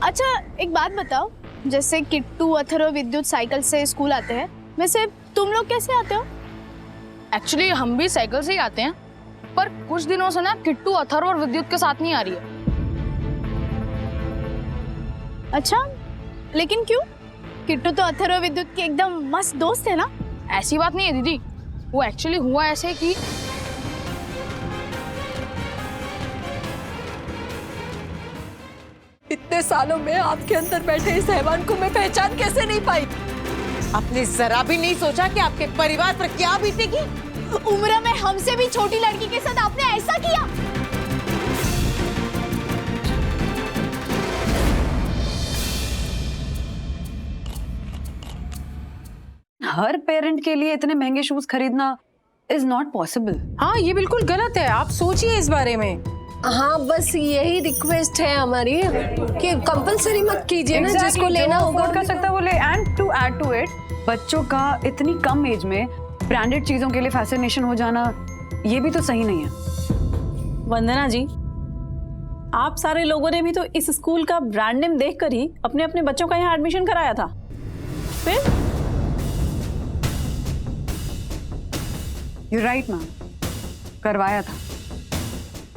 अच्छा एक बात बताओ, जैसे किट्टू, अथर्व, विद्युत साइकिल से स्कूल आते हैं, वैसे तुम लोग कैसे आते हो? एक्चुअली हम भी साइकिल से ही आते हैं, पर कुछ दिनों से ना किट्टू, अथर्व और विद्युत के साथ नहीं आ रही है। अच्छा, लेकिन क्यों? किट्टू तो अथर्व, विद्युत के एकदम मस्त दोस्त है ना। ऐसी बात नहीं है दीदी, वो एक्चुअली हुआ ऐसे कि इतने सालों में आपके अंदर बैठे इस हैवान को मैं पहचान कैसे नहीं पाई? आपने जरा भी नहीं सोचा कि आपके परिवार पर क्या बीतेगी? उम्र में हमसे भी छोटी लड़की के साथ आपने ऐसा किया? हर पेरेंट के लिए इतने महंगे शूज खरीदना इज नॉट पॉसिबल। हाँ, ये बिल्कुल गलत है। आप सोचिए इस बारे में। हाँ, बस यही रिक्वेस्ट है हमारी कि कंपलसरी मत कीजिए ना, जिसको लेना होगा कर सकता है वो ले। And to add to it, बच्चों का इतनी कम एज में ब्रांडेड चीजों के लिए फैसिनेशन हो जाना, ये भी तो सही नहीं है। वंदना जी, आप सारे लोगों ने भी तो इस स्कूल का ब्रांड नेम देखकर ही अपने अपने बच्चों का यहाँ एडमिशन कराया था। फिर यू राइट मैम, करवाया था,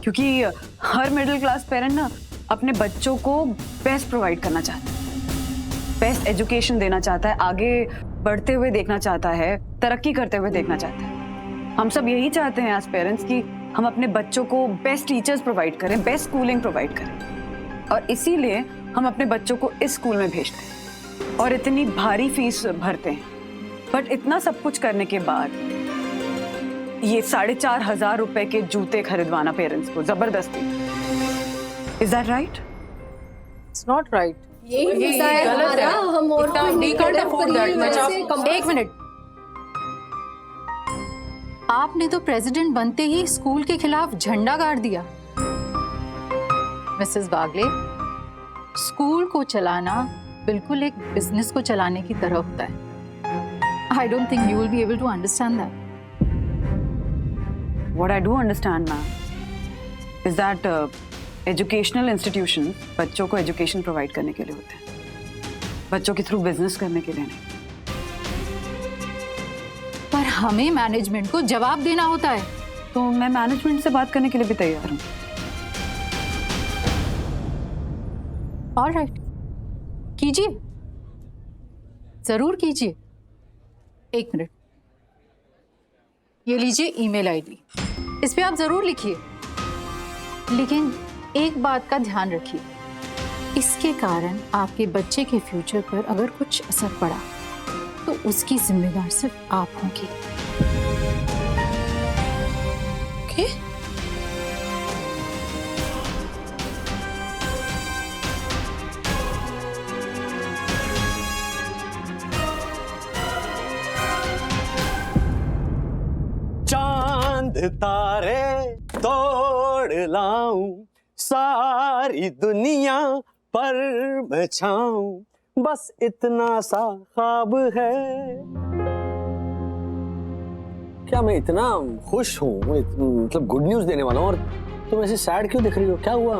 क्योंकि हर मिडिल क्लास पेरेंट ना अपने बच्चों को बेस्ट प्रोवाइड करना चाहता है, बेस्ट एजुकेशन देना चाहता है, आगे बढ़ते हुए देखना चाहता है, तरक्की करते हुए देखना चाहता है। हम सब यही चाहते हैं एज पेरेंट्स कि हम अपने बच्चों को बेस्ट टीचर्स प्रोवाइड करें, बेस्ट स्कूलिंग प्रोवाइड करें, और इसीलिए हम अपने बच्चों को इस स्कूल में भेजते हैं और इतनी भारी फीस भरते हैं। बट इतना सब कुछ करने के बाद ये 4,500 रुपए के जूते खरीदवाना पेरेंट्स को जबरदस्ती, is that right? It's not right. यही गलत है। हम और एक मिनट, आपने तो प्रेसिडेंट बनते ही स्कूल के खिलाफ झंडा गाड़ दिया। मिसेस बागले, स्कूल को चलाना बिल्कुल एक बिजनेस को चलाने की तरह होता है। I don't think you will be able to understand that. What I do understand, ma'am, is that educational institutions बच्चों को एजुकेशन प्रोवाइड करने के लिए होते हैं, बच्चों के थ्रू बिजनेस करने के लिए नहीं। पर हमें मैनेजमेंट को जवाब देना होता है। तो मैं मैनेजमेंट से बात करने के लिए भी तैयार हूँ। ऑलराइट, कीजिए, जरूर कीजिए। एक मिनट, ये लीजिए ईमेल आईडी, इस पे आप जरूर लिखिए, लेकिन एक बात का ध्यान रखिए, इसके कारण आपके बच्चे के फ्यूचर पर अगर कुछ असर पड़ा तो उसकी जिम्मेदार सिर्फ आप होंगी। ओके? चांद तारे तोड़ लाऊं, सारी दुनिया पर मैं छाऊं, बस इतना सा ख्वाब है। क्या मैं इतना खुश हूँ, मतलब गुड न्यूज देने वाला हूँ, और तुम ऐसे सैड क्यों दिख रही हो? क्या हुआ?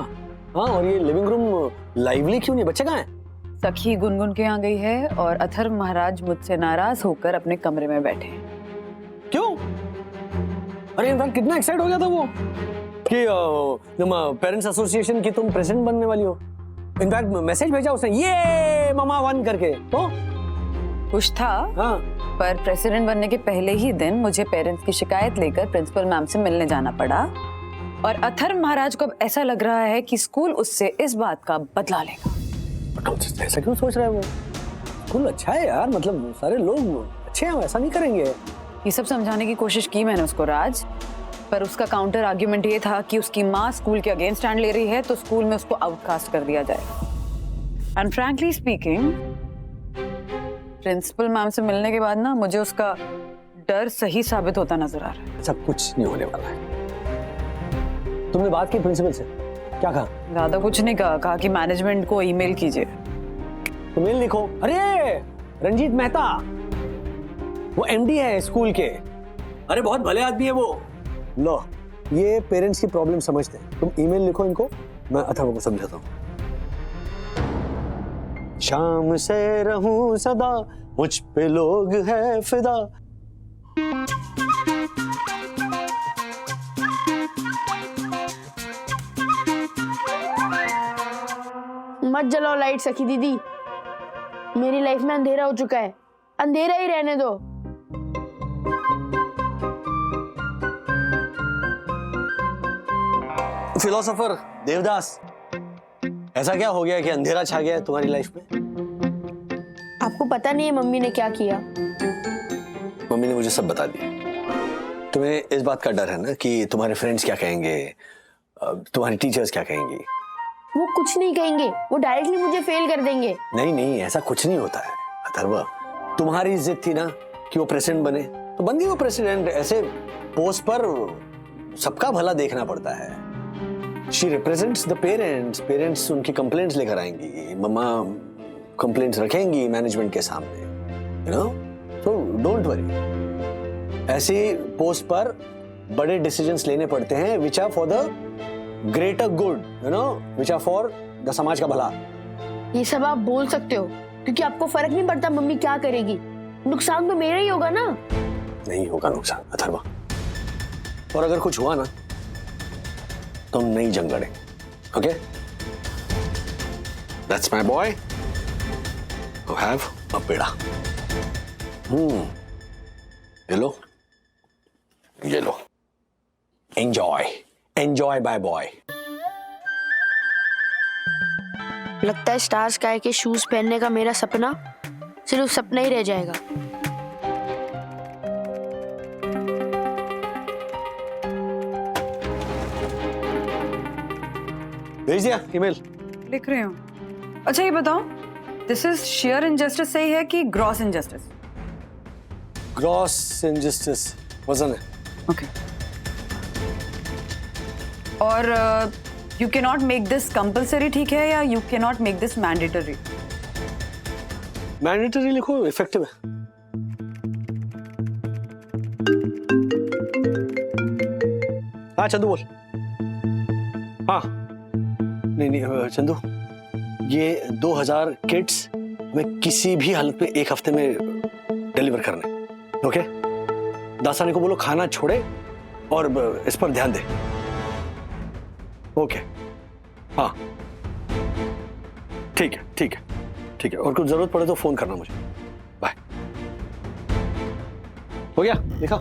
हाँ, और ये लिविंग रूम लाइवली क्यों नहीं? बच्चे कहाँ हैं? सखी गुनगुन के यहाँ गई है और अथर्व महाराज मुझसे नाराज होकर अपने कमरे में बैठे हैं। क्यों? अरे इनफैक्ट कितना एक्साइट हो गया था वो कि तुम पेरेंट्स एसोसिएशन की तुम प्रेसिडेंट बनने वाली हो। इनफैक्ट मैसेज भेजा उसने, ये मामा 1 करके। तो खुश था। हाँ, पर प्रेसिडेंट बनने के पहले ही दिन मुझे पेरेंट्स की शिकायत लेकर प्रिंसिपल मैम से मिलने जाना पड़ा, और अथर्व महाराज को अब ऐसा लग रहा है कि स्कूल उससे इस बात का बदला लेगा। ऐसा क्यों सोच रहा है वो? स्कूल अच्छा है यार, मतलब सारे लोग अच्छे हैं, ऐसा नहीं करेंगे। ये सब समझाने की कोशिश की मैंने उसको राज, पर उसका काउंटर आर्ग्यूमेंट ये था कि उसकी माँ स्कूल के अगेंस्ट स्टैंड ले रही है, तो स्कूल में उसको आउटकास्ट कर दिया जाए। And frankly speaking, principal ma'am से मिलने के बाद ना मुझे उसका डर सही साबित होता नजर आ रहा है। सब कुछ नहीं होने वाला है। तुमने बात की प्रिंसिपल से? क्या कहा? ज्यादा कुछ नहीं कहा, कहा कि मैनेजमेंट को ईमेल कीजिए। तो मेल लिखो। अरे रंजीत मेहता, वो एमडी है स्कूल के, अरे बहुत भले आदमी है वो। लो, ये पेरेंट्स की प्रॉब्लम समझते हैं। तुम ईमेल लिखो इनको, मैं अथर्व को समझाता हूँ। शाम से रहूं सदा, मुझ पे लोग है फिदा। मत जलाओ लाइट सखी दीदी, मेरी लाइफ में अंधेरा हो चुका है, अंधेरा ही रहने दो। फिलोसोफर देवदास, ऐसा क्या हो गया कि अंधेरा छा गया है तुम्हारी लाइफ में? आपको पता नहीं है मम्मी ने क्या किया? मम्मी ने मुझे सब बता दिया। तुम्हें इस बात का डर है ना कि तुम्हारे फ्रेंड्स क्या कहेंगे, तुम्हारी टीचर्स क्या कहेंगी? वो कुछ नहीं कहेंगे, वो डायरेक्टली मुझे फेल कर देंगे। नहीं नहीं, ऐसा कुछ नहीं होता है अथर्व। तुम्हारी जिद थी ना कि वो प्रेसिडेंट बने, तो बन गई वो प्रेसिडेंट। ऐसे पोस्ट पर सबका भला देखना पड़ता है। She represents the parents, parents उनकी कंप्लेंट्स लेकर आएंगी, मम्मा कंप्लेंट्स रखेंगी मैनेजमेंट के सामने, you know, so don't worry. ऐसी पोस्ट पर बड़े डिसीजंस लेने पड़ते हैं which are for the greater good, you know, which are for the समाज का भला। ये सब आप बोल सकते हो क्योंकि आपको फर्क नहीं पड़ता मम्मी क्या करेगी, नुकसान तो मेरा ही होगा ना। नहीं होगा नुकसान अथर्वा, और अगर कुछ हुआ ना तो हम नई जंग लड़ेंगे। Okay, that's my boy who have a peda. ये लो, एंजॉय एंजॉय बाय बॉय। लगता है स्टार स्काई के शूज पहनने का मेरा सपना सिर्फ सपना ही रह जाएगा। भेज दिया ईमेल? लिख रही हूँ। अच्छा ये बताओ, दिस इज शेयर इनजस्टिस सही है कि ग्रॉस इनजस्टिस? ग्रॉस इनजस्टिस वजन है। ओके। और you can not make this compulsory, ठीक है, या you can not make this mandatory? Mandatory लिखो, इफेक्टिव है। हाँ चंदू बोल। हाँ नहीं चंदू, ये 2000 किट्स में किसी भी हालत में एक हफ्ते में डिलीवर करने। ओके, दासानी को बोलो खाना छोड़े और इस पर ध्यान दे। ओके, हाँ ठीक है ठीक है ठीक है, और कुछ जरूरत पड़े तो फोन करना मुझे। बाय। हो गया लिखा?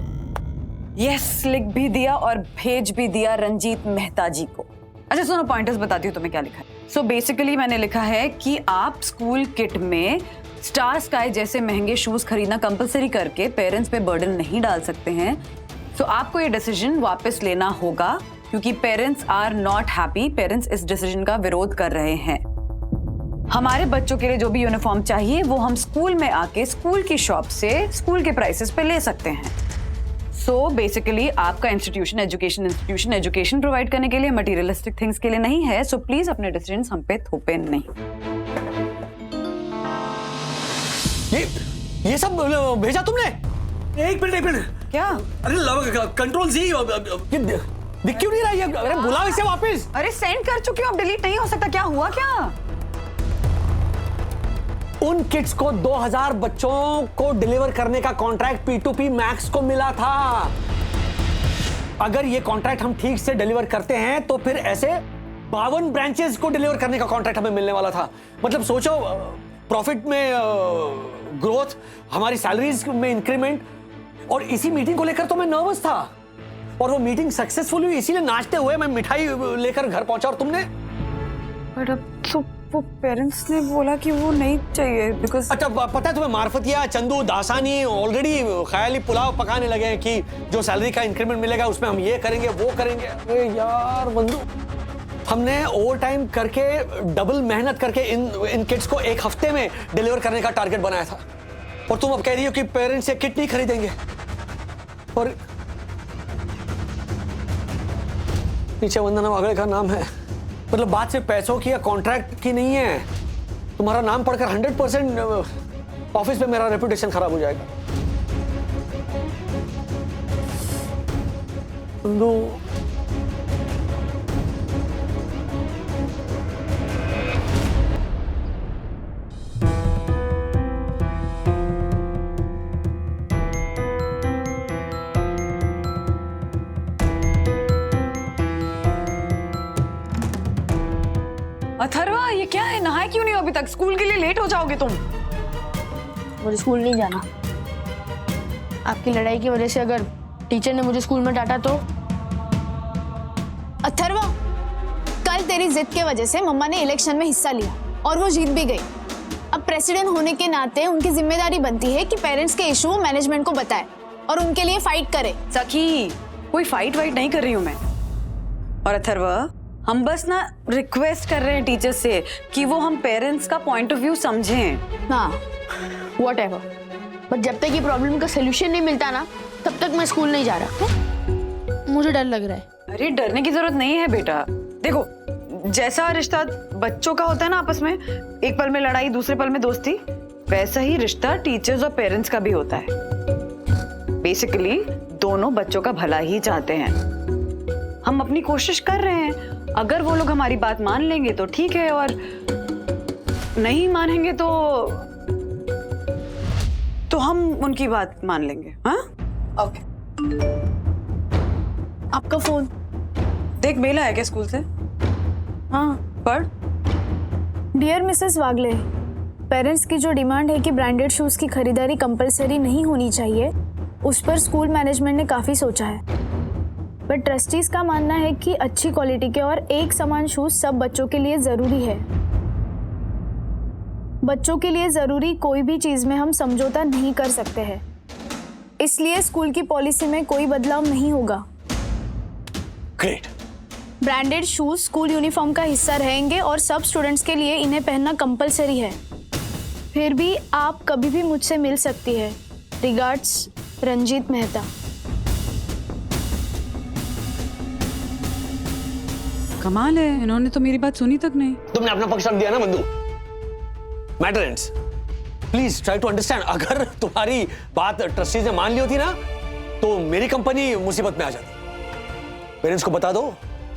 यस, लिख भी दिया और भेज भी दिया रंजीत मेहता जी को। अच्छा सुनो, पॉइंटर्स बताती हूँ तुम्हें क्या लिखा है। सो बेसिकली मैंने लिखा है कि आप स्कूल किट में स्टार स्काई जैसे महंगे शूज खरीदना कंपलसरी करके पेरेंट्स पे बर्डन नहीं डाल सकते हैं। सो आपको ये डिसीजन वापस लेना होगा क्योंकि parents are not happy. Parents इस डिसीजन का विरोध कर रहे हैं। हमारे बच्चों के लिए जो भी यूनिफॉर्म चाहिए वो हम स्कूल में आके स्कूल की शॉप से स्कूल के प्राइसेस पे ले सकते हैं। सो बेसिकली आपका इंस्टीट्यूशन एजुकेशन प्रोवाइड करने के लिए, मटेरियलिस्टिक थिंग्स के लिए नहीं है। सो प्लीज अपने डिसीजंस हम पे थोपे नहीं। ये सब भेजा तुमने? एक मिनट। क्या? अरे कंट्रोल जी, दिख क्यों नहीं रहा है? अरे बुलाओ इसे वापस। अरे सेंड कर चुकी हूँ, अब डिलीट नहीं हो सकता। क्या हुआ क्या? उन किड्स को 2000 बच्चों को डिलीवर करने का कॉन्ट्रैक्ट P2P मैक्स को मिला था। अगर ये कॉन्ट्रैक्ट हम ठीक से डिलीवर करते हैं तो फिर ऐसे 52 ब्रांचेस को डिलीवर करने का कॉन्ट्रैक्ट हमें मिलने वाला था। मतलब सोचो, प्रॉफिट में ग्रोथ, हमारी सैलरीज में इंक्रीमेंट, और इसी मीटिंग को लेकर तो मैं नर्वस था। और वो मीटिंग सक्सेसफुल हुई, इसीलिए नाचते हुए मैं मिठाई लेकर घर पहुंचा। और तुमने? बट अब तो वो पेरेंट्स ने बोला कि वो नहीं चाहिए बिकॉज। अच्छा पता है तुम्हें, मार्फतिया, चंदू, दासानी ऑलरेडी ख्याली पुलाव पकाने लगे हैं कि जो सैलरी का इंक्रीमेंट मिलेगा उसमें हम ये करेंगे वो करेंगे। अरे यार बंधु, हमने ओवर टाइम करके डबल मेहनत करके इन किड्स को एक हफ्ते में डिलीवर करने का टारगेट बनाया था, और तुम अब कह रही हो कि पेरेंट्स ये किट नहीं खरीदेंगे। और नीचे वंदना वागड़े का नाम है। मतलब बात सिर्फ पैसों की या कॉन्ट्रैक्ट की नहीं है। तुम्हारा नाम पढ़कर 100% ऑफिस में मेरा रेपुटेशन खराब हो जाएगा। है? नहाए क्यों नहीं हो अभी तक? स्कूल के लिए लेट हो जाओगे तुम। मुझे स्कूल नहीं जाना। आपकी लड़ाई की वजह से अगर टीचर ने मुझे स्कूल में डांटा तो? अथर्वा, कल तेरी जिद के वजह से मम्मा ने इलेक्शन में हिस्सा लिया और वो जीत भी गई। अब प्रेसिडेंट होने के नाते उनकी जिम्मेदारी बनती है कि पेरेंट्स के इशू वो मैनेजमेंट को बताए और उनके लिए फाइट करे। सखी, कोई फाइट वाइट नहीं कर रही हूँ मैं। और अथर्वा, हम बस ना रिक्वेस्ट कर रहे हैं टीचर से कि वो हम पेरेंट्स का पॉइंट ऑफ व्यू समझें। हाँ, whatever। बट जब तक ये प्रॉब्लम का सोल्यूशन नहीं मिलता ना, तब तक मैं स्कूल नहीं जा रहा। मुझे डर लग रहा है। अरे डरने की जरूरत नहीं है बेटा। देखो, जैसा रिश्ता बच्चों का होता है ना आपस में, एक पल में लड़ाई दूसरे पल में दोस्ती, वैसा ही रिश्ता टीचर्स और पेरेंट्स का भी होता है। बेसिकली दोनों बच्चों का भला ही चाहते हैं। हम अपनी कोशिश कर रहे हैं। अगर वो लोग हमारी बात मान लेंगे तो ठीक है, और नहीं मानेंगे तो हम उनकी बात मान लेंगे। हाँ, ओके। आपका फोन देख, मेल आया क्या स्कूल से? हाँ, पढ़। डियर मिसेस वागले, पेरेंट्स की जो डिमांड है कि ब्रांडेड शूज की खरीदारी कंपलसरी नहीं होनी चाहिए, उस पर स्कूल मैनेजमेंट ने काफी सोचा है। पर ट्रस्टीज का मानना है कि अच्छी क्वालिटी के और एक समान शूज सब बच्चों के लिए जरूरी है। बच्चों के लिए जरूरी कोई भी चीज में हम समझौता नहीं कर सकते हैं, इसलिए स्कूल की पॉलिसी में कोई बदलाव नहीं होगा। Great. Branded shoes school uniform का हिस्सा रहेंगे और सब स्टूडेंट्स के लिए इन्हें पहनना कंपलसरी है। फिर भी आप कभी भी मुझसे मिल सकती है। रिगार्ड्स, रंजीत मेहता। कमाल है, इन्होंने तो मेरी बात सुनी तक नहीं। तुमने अपना पक्ष रख दिया ना बंधु। Matter ends. Please try to understand. अगर तुम्हारी बात ट्रस्टीज ने मान ली होती ना, तो मेरी कंपनी मुसीबत में आ जाती। पेरेंट्स को बता दो,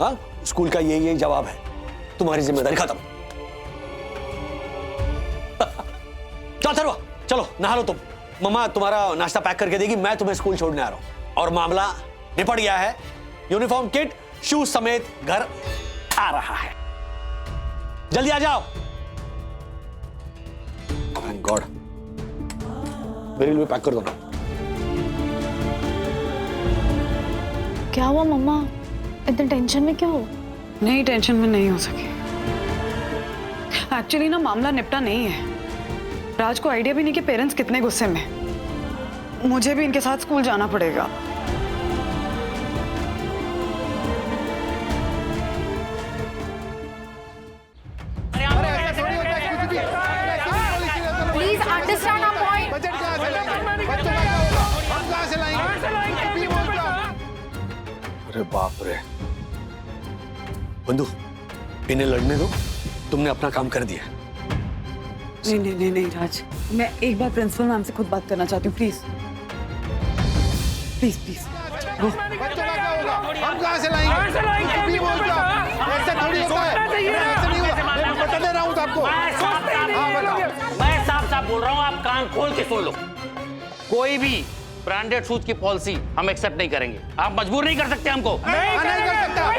हाँ, स्कूल का ये जवाब है, तुम्हारी जिम्मेदारी खत्म। चलो अथर्वा, चलो नहा लो तुम। मम्मा तुम्हारा नाश्ता पैक करके देगी, मैं तुम्हें स्कूल छोड़ने आ रहा हूं। और मामला निपट गया है। यूनिफॉर्म किट शूज समेत घर आ रहा है। जल्दी आ जाओ। Thank God. मेरे लिए पैक कर दो ना। क्या हुआ मम्मा, इतने टेंशन में क्यों हो? नहीं, टेंशन में नहीं हो सके। एक्चुअली ना मामला निपटा नहीं है। राज को आइडिया भी नहीं कि पेरेंट्स कितने गुस्से में। मुझे भी इनके साथ स्कूल जाना पड़ेगा। Please understand our point. अरे बाप रे बंधु, इन्हें लड़ने दो। तुमने अपना काम कर दिया। नहीं नहीं नहीं नहीं राज, मैं एक बार प्रिंसिपल मैम से खुद बात करना चाहती हूँ। Please please please. बच्चों का क्या होगा? हम कहाँ से लाएंगे? कुछ भी बोलते हो आप। ऐसा थोड़ी होता है। ऐसा नहीं होगा। मैं बता दे रहा हूँ आपको। मैं साफ साफ बोल रहा हूँ, आप कान खोल के सुन लो। कोई भी ब्रांडेड शूज की पॉलिसी हम एक्सेप्ट नहीं करेंगे। आप मजबूर नहीं कर सकते हमको। नहीं कर सकता।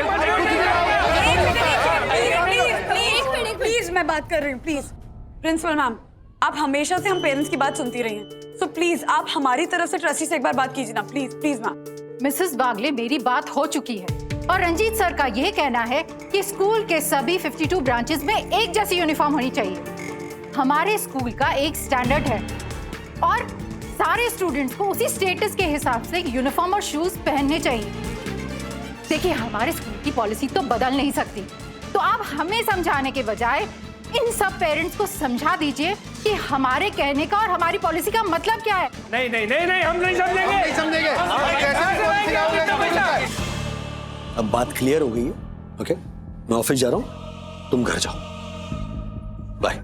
प्लीज मैं बात कर रही हूँ। प्लीज प्रिंसिपल मैम, आप हमेशा से हम पेरेंट्स की बात सुनती रही हैं, सो प्लीज आप हमारी तरफ से ट्रस्टी से एक बार बात कीजिए ना। Please please ma'am. Mrs Bagle, मेरी बात हो चुकी है और रंजीत सर का ये कहना है कि स्कूल के सभी 52 ब्रांचेस में एक जैसी यूनिफॉर्म होनी चाहिए। हमारे स्कूल का एक स्टैंडर्ड है और सारे स्टूडेंट्स को उसी स्टेटस के हिसाब से यूनिफॉर्म और शूज पहनने चाहिए। देखिए, हमारे स्कूल की पॉलिसी तो बदल नहीं सकती, तो आप हमें समझाने के बजाय इन सब पेरेंट्स को समझा दीजिए कि हमारे कहने का और हमारी पॉलिसी का मतलब क्या है। नहीं नहीं नहीं नहीं, हम नहीं समझेंगे। हम नहीं समझेंगे। अब बात क्लियर हो गई है। ओके, मैं ऑफिस जा रहा हूँ, तुम घर जाओ। बाय।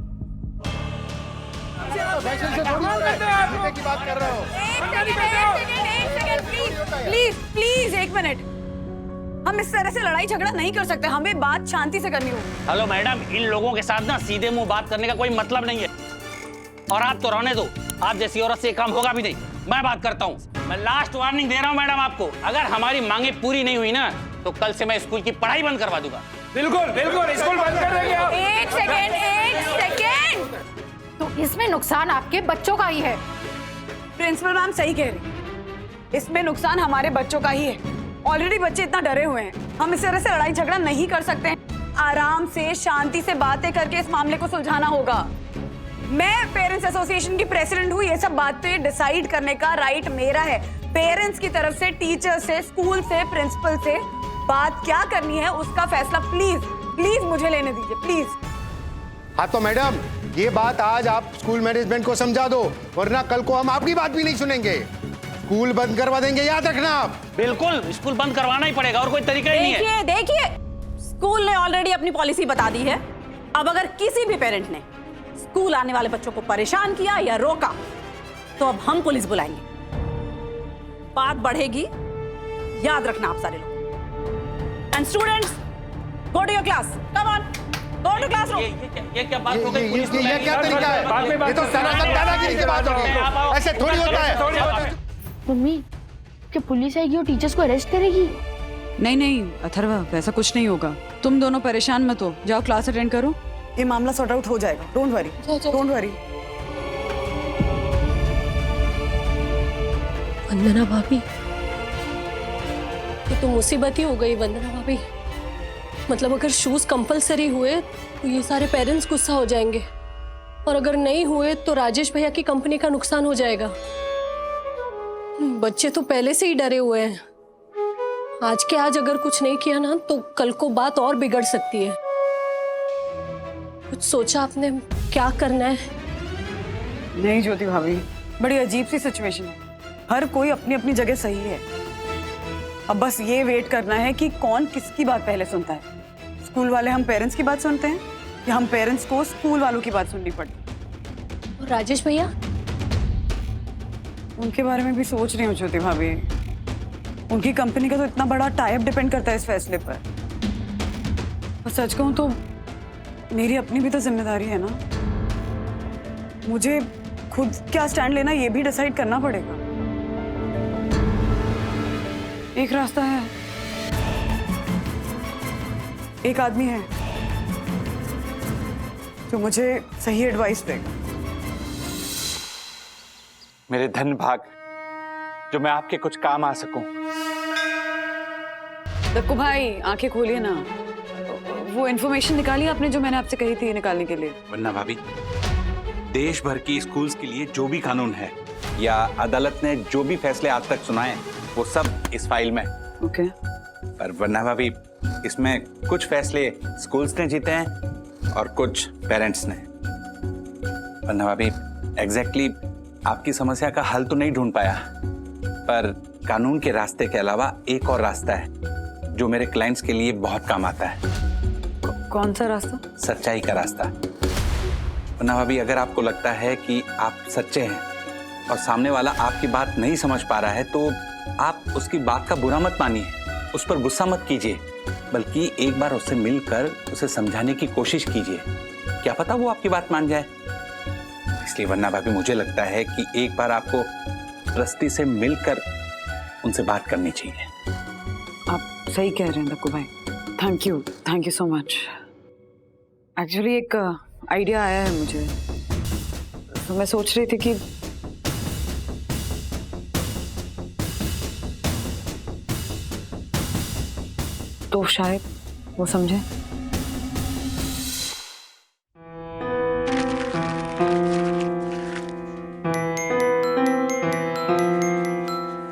की बात कर रहे हो। प्लीज प्लीज एक मिनट, हम इस तरह से लड़ाई झगड़ा नहीं कर सकते। हमें बात शांति से करनी होगी। हेलो मैडम, इन लोगों के साथ ना सीधे मुंह बात करने का कोई मतलब नहीं है। और आप तो रहने दो, आप जैसी औरत से काम होगा भी नहीं। मैं बात करता हूँ। मैं लास्ट वार्निंग दे रहा हूँ मैडम आपको, अगर हमारी मांगे पूरी नहीं हुई ना, तो कल से मैं स्कूल की पढ़ाई बंद करवा दूंगा। बिल्कुल बिल्कुल स्कूल बंद कर देंगे आप। एक सेकेंड। तो इसमें नुकसान आपके बच्चों का ही है। प्रिंसिपल मैम सही कह रही, इसमें नुकसान हमारे बच्चों का ही है। ऑलरेडी बच्चे इतना डरे हुए हैं, हम इस तरह से लड़ाई झगड़ा नहीं कर सकते हैं। आराम से शांति से बातें करके इस मामले को सुलझाना होगा। मैं पेरेंट्स एसोसिएशन की प्रेसिडेंट हूँ, ये सब बातें डिसाइड करने का राइट मेरा है। पेरेंट्स की तरफ से, टीचर से, स्कूल से, प्रिंसिपल से बात क्या करनी है उसका फैसला प्लीज मुझे लेने दीजिए, प्लीज। हाँ तो मैडम, ये बात आज आप स्कूल मैनेजमेंट को समझा दो, वरना कल को हम आपकी बात भी नहीं सुनेंगे। स्कूल बंद करवा देंगे, याद रखना आप। बिल्कुल स्कूल बंद करवाना ही पड़ेगा, और कोई तरीका ही नहीं है। देखिए स्कूल ने ऑलरेडी अपनी पॉलिसी बता दी है। अब अगर किसी भी पेरेंट ने स्कूल आने वाले बच्चों को परेशान किया या रोका तो अब हम पुलिस बुलाएंगे। बात बढ़ेगी, याद रखना आप सारे लोग। And students, go to your class, come on, go to classroom. ये क्या बात हो गई? पुलिस ये क्या तरीका है? ये तो सनातन दादागिरी की बात हो गई, ऐसे थोड़ी होता है। मम्मी, क्या पुलिस आएगी और टीचर्स को अरेस्ट करेगी? नहीं अथर्वा, वैसा कुछ नहीं होगा। तुम दोनों परेशान मत हो, जाओ क्लास अटेंड करो, ये मामला सॉर्ट आउट हो जाएगा। Don't worry. वंदना भाभी, ये तो मुसीबत ही हो गई वंदना भाभी। मतलब अगर शूज कंपलसरी हुए तो ये सारे पेरेंट्स गुस्सा हो जाएंगे, और अगर नहीं हुए तो राजेश भैया की कंपनी का नुकसान हो जाएगा। बच्चे तो पहले से ही डरे हुए हैं। आज के आज अगर कुछ नहीं किया ना तो कल को बात और बिगड़ सकती है। कुछ सोचा आपने क्या करना है? नहीं ज्योति भाभी, बड़ी अजीब सी सिचुएशन है। हर कोई अपनी अपनी जगह सही है। अब बस ये वेट करना है कि कौन किसकी बात पहले सुनता है। स्कूल वाले हम पेरेंट्स की बात सुनते हैं या हम पेरेंट्स को स्कूल वालों की बात सुननी पड़ी। और राजेश भैया, उनके बारे में भी सोच रही हूँ ज्योति भाभी। उनकी कंपनी का तो इतना बड़ा टाइप डिपेंड करता है इस फैसले पर। और सच कहूँ तो मेरी अपनी भी तो जिम्मेदारी है ना। मुझे खुद क्या स्टैंड लेना ये भी डिसाइड करना पड़ेगा। एक रास्ता है, एक आदमी है जो मुझे सही एडवाइस देगा। मेरे धन भाग जो मैं आपके कुछ काम आ सकूं। दक्कू भाई, आंखें खोलिए ना। वो इन्फॉर्मेशन निकाली आपने जो मैंने आपसे कही थी निकालने के लिए? वन्ना भाभी, देश भर की स्कूल्स के लिए जो भी कानून है या अदालत ने जो भी फैसले आज तक सुनाए वो सब इस फाइल में। ओके। पर वन्ना भाभी, इसमें कुछ फैसले स्कूल्स ने जीते हैं और कुछ पेरेंट्स ने। वन्ना भाभी, एग्जैक्टली आपकी समस्या का हल तो नहीं ढूंढ पाया, पर कानून के रास्ते के अलावा एक और रास्ता है जो मेरे क्लाइंट्स के लिए बहुत काम आता है। कौन सा रास्ता? सच्चाई का रास्ता। वन्ना भाभी, अगर आपको लगता है कि आप सच्चे हैं और सामने वाला आपकी बात नहीं समझ पा रहा है तो आप उसकी बात का बुरा मत मानिए, उस पर गुस्सा मत कीजिए, बल्कि एक बार उससे मिलकर उसे समझाने की कोशिश कीजिए। क्या पता वो आपकी बात मान जाए। इसलिए वन्ना भाभी, मुझे लगता है कि एक बार आपको रस्ती से मिलकर उनसे बात करनी चाहिए। आप सही कह रहे हैं दक्कू भाई। Thank you so much. Actually एक आइडिया आया है मुझे, तो मैं सोच रही थी कि तो शायद वो समझे।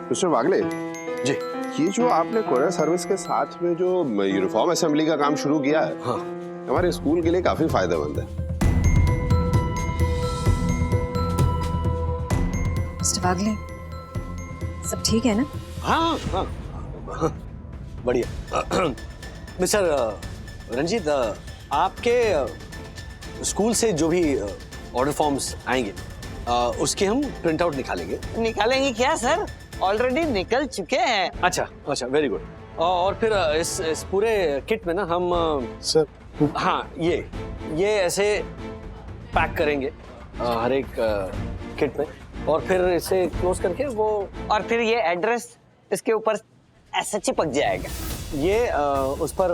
मिस्टर वागले जी, ये जो आपने कोरियर सर्विस के साथ में जो यूनिफॉर्म असेंबली का काम शुरू किया है, हाँ, हमारे स्कूल के लिए काफी फायदेमंद है। मिस्टर वागले, सब ठीक है ना? हाँ हाँ, बढ़िया। मिस्टर रंजीत, आपके स्कूल से जो भी ऑर्डर फॉर्म्स आएंगे उसके हम प्रिंट आउट निकालेंगे। निकालेंगे क्या सर? ऑलरेडी निकल चुके हैं। अच्छा, वेरी गुड। और फिर इस पूरे किट में ना हम सर, हाँ, ये ऐसे पैक करेंगे हर एक किट में, और फिर इसे क्लोज करके वो, और फिर ये एड्रेस इसके ऊपर ऐसा चिपक जाएगा। ये उस पर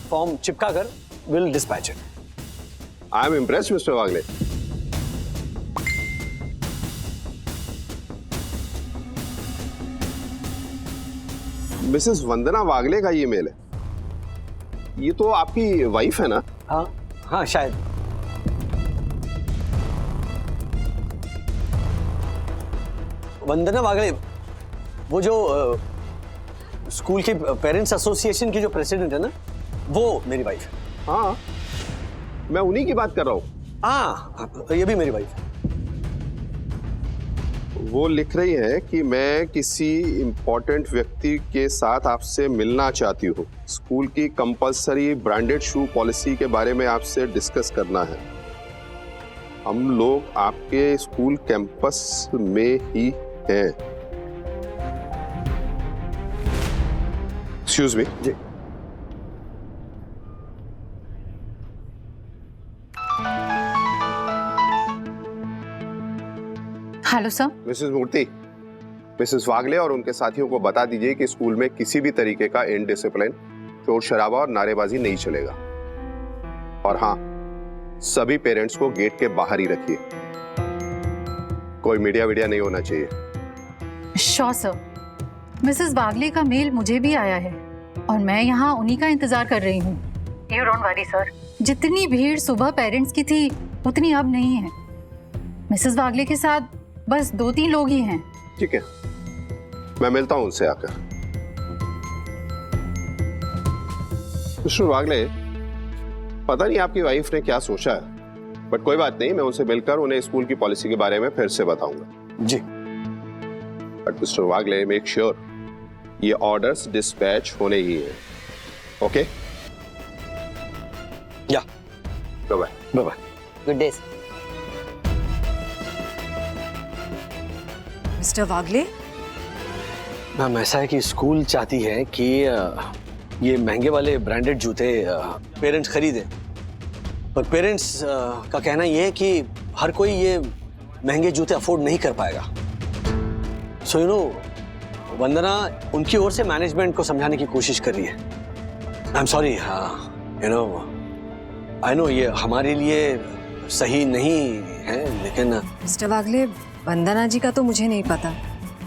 फॉर्म चिपका कर will dispatch it. I am impressed mister Wagle. Mrs Vandana Wagle का ये मेल है। ये तो आपकी वाइफ है ना? हाँ हाँ शायद। वंदना वागले वो जो स्कूल के पेरेंट्स एसोसिएशन की जो प्रेसिडेंट है ना, वो मेरी वाइफ है। हाँ मैं उन्हीं की बात कर रहा हूँ। हाँ ये भी मेरी वाइफ है। वो लिख रही है कि मैं किसी इम्पोर्टेंट व्यक्ति के साथ आपसे मिलना चाहती हूँ। स्कूल की कंपलसरी ब्रांडेड शू पॉलिसी के बारे में आपसे डिस्कस करना है। हम लोग आपके स्कूल कैंपस में ही हैं। Excuse me. जी। Hello sir. Mrs Murthy, Mrs Wagle और उनके साथियों को बता दीजिए कि स्कूल में किसी भी तरीके का इनडिसिप्लिन, शोर शराबा और नारेबाजी नहीं चलेगा। और हाँ, सभी पेरेंट्स को गेट के बाहर ही रखिए। कोई मीडिया नहीं होना चाहिए। Sure sir. मिसेस वागले का मेल मुझे भी आया है और मैं यहाँ उन्हीं का इंतजार कर रही हूँ। You don't worry sir. जितनी भीड़ सुबह पेरेंट्स की थी उतनी अब नहीं है। मिसेस वागले के साथ बस 2-3 लोग ही हैं। ठीक है, मैं मिलता हूं उनसे आकर। मिस्टर वागले, पता नहीं आपकी वाइफ ने क्या सोचा है, बट कोई बात नहीं, मैं उनसे मिलकर उन्हें स्कूल की पॉलिसी के बारे में फिर से बताऊंगा। जी। But mister Wagle, make sure ये ऑर्डर्स डिस्पैच होने ही हैं। Okay? Yeah. Bye bye. Bye bye. Good day. Mister Wagle, ma'am ऐसा है कि स्कूल चाहती है कि ये महंगे वाले ब्रांडेड जूते पेरेंट्स खरीदें, पर पेरेंट्स का कहना ये है कि हर कोई ये महंगे जूते अफोर्ड नहीं कर पाएगा। सो यू नो, वंदना उनकी ओर से मैनेजमेंट को समझाने की कोशिश कर रही है। I am sorry, you know, I know ये हमारे लिए सही नहीं है, लेकिन मिस्टर वागले, वंदना जी का तो मुझे नहीं पता,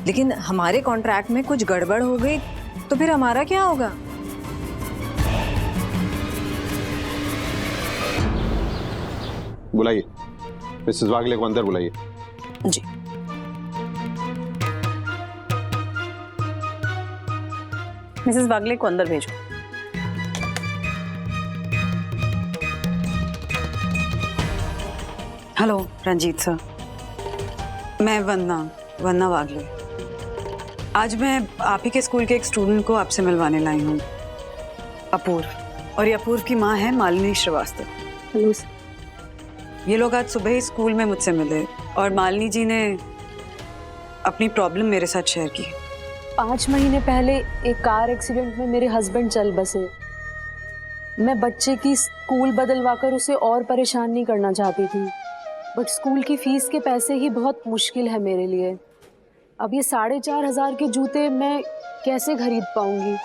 लेकिन हमारे कॉन्ट्रैक्ट में कुछ गड़बड़ हो गई तो फिर हमारा क्या होगा? बुलाइए मिसेस वागले को अंदर बुलाइए। जी। मिसेस वागले को अंदर भेजो। हेलो रंजीत सर, मैं वंदना वागले। आज मैं आप ही के स्कूल के एक स्टूडेंट को आपसे मिलवाने लाई हूँ, अपूर्व। और ये अपूर्व की माँ है मालिनी श्रीवास्तव। हेलो। ये लोग आज सुबह ही स्कूल में मुझसे मिले और मालिनी जी ने अपनी प्रॉब्लम मेरे साथ शेयर की। 5 महीने पहले एक कार एक्सीडेंट में मेरे हस्बैंड चल बसे। मैं बच्चे की स्कूल बदलवाकर उसे और परेशान नहीं करना चाहती थी, बट स्कूल की फीस के पैसे ही बहुत मुश्किल है मेरे लिए। अब ये 4,500 के जूते मैं कैसे खरीद पाऊंगी?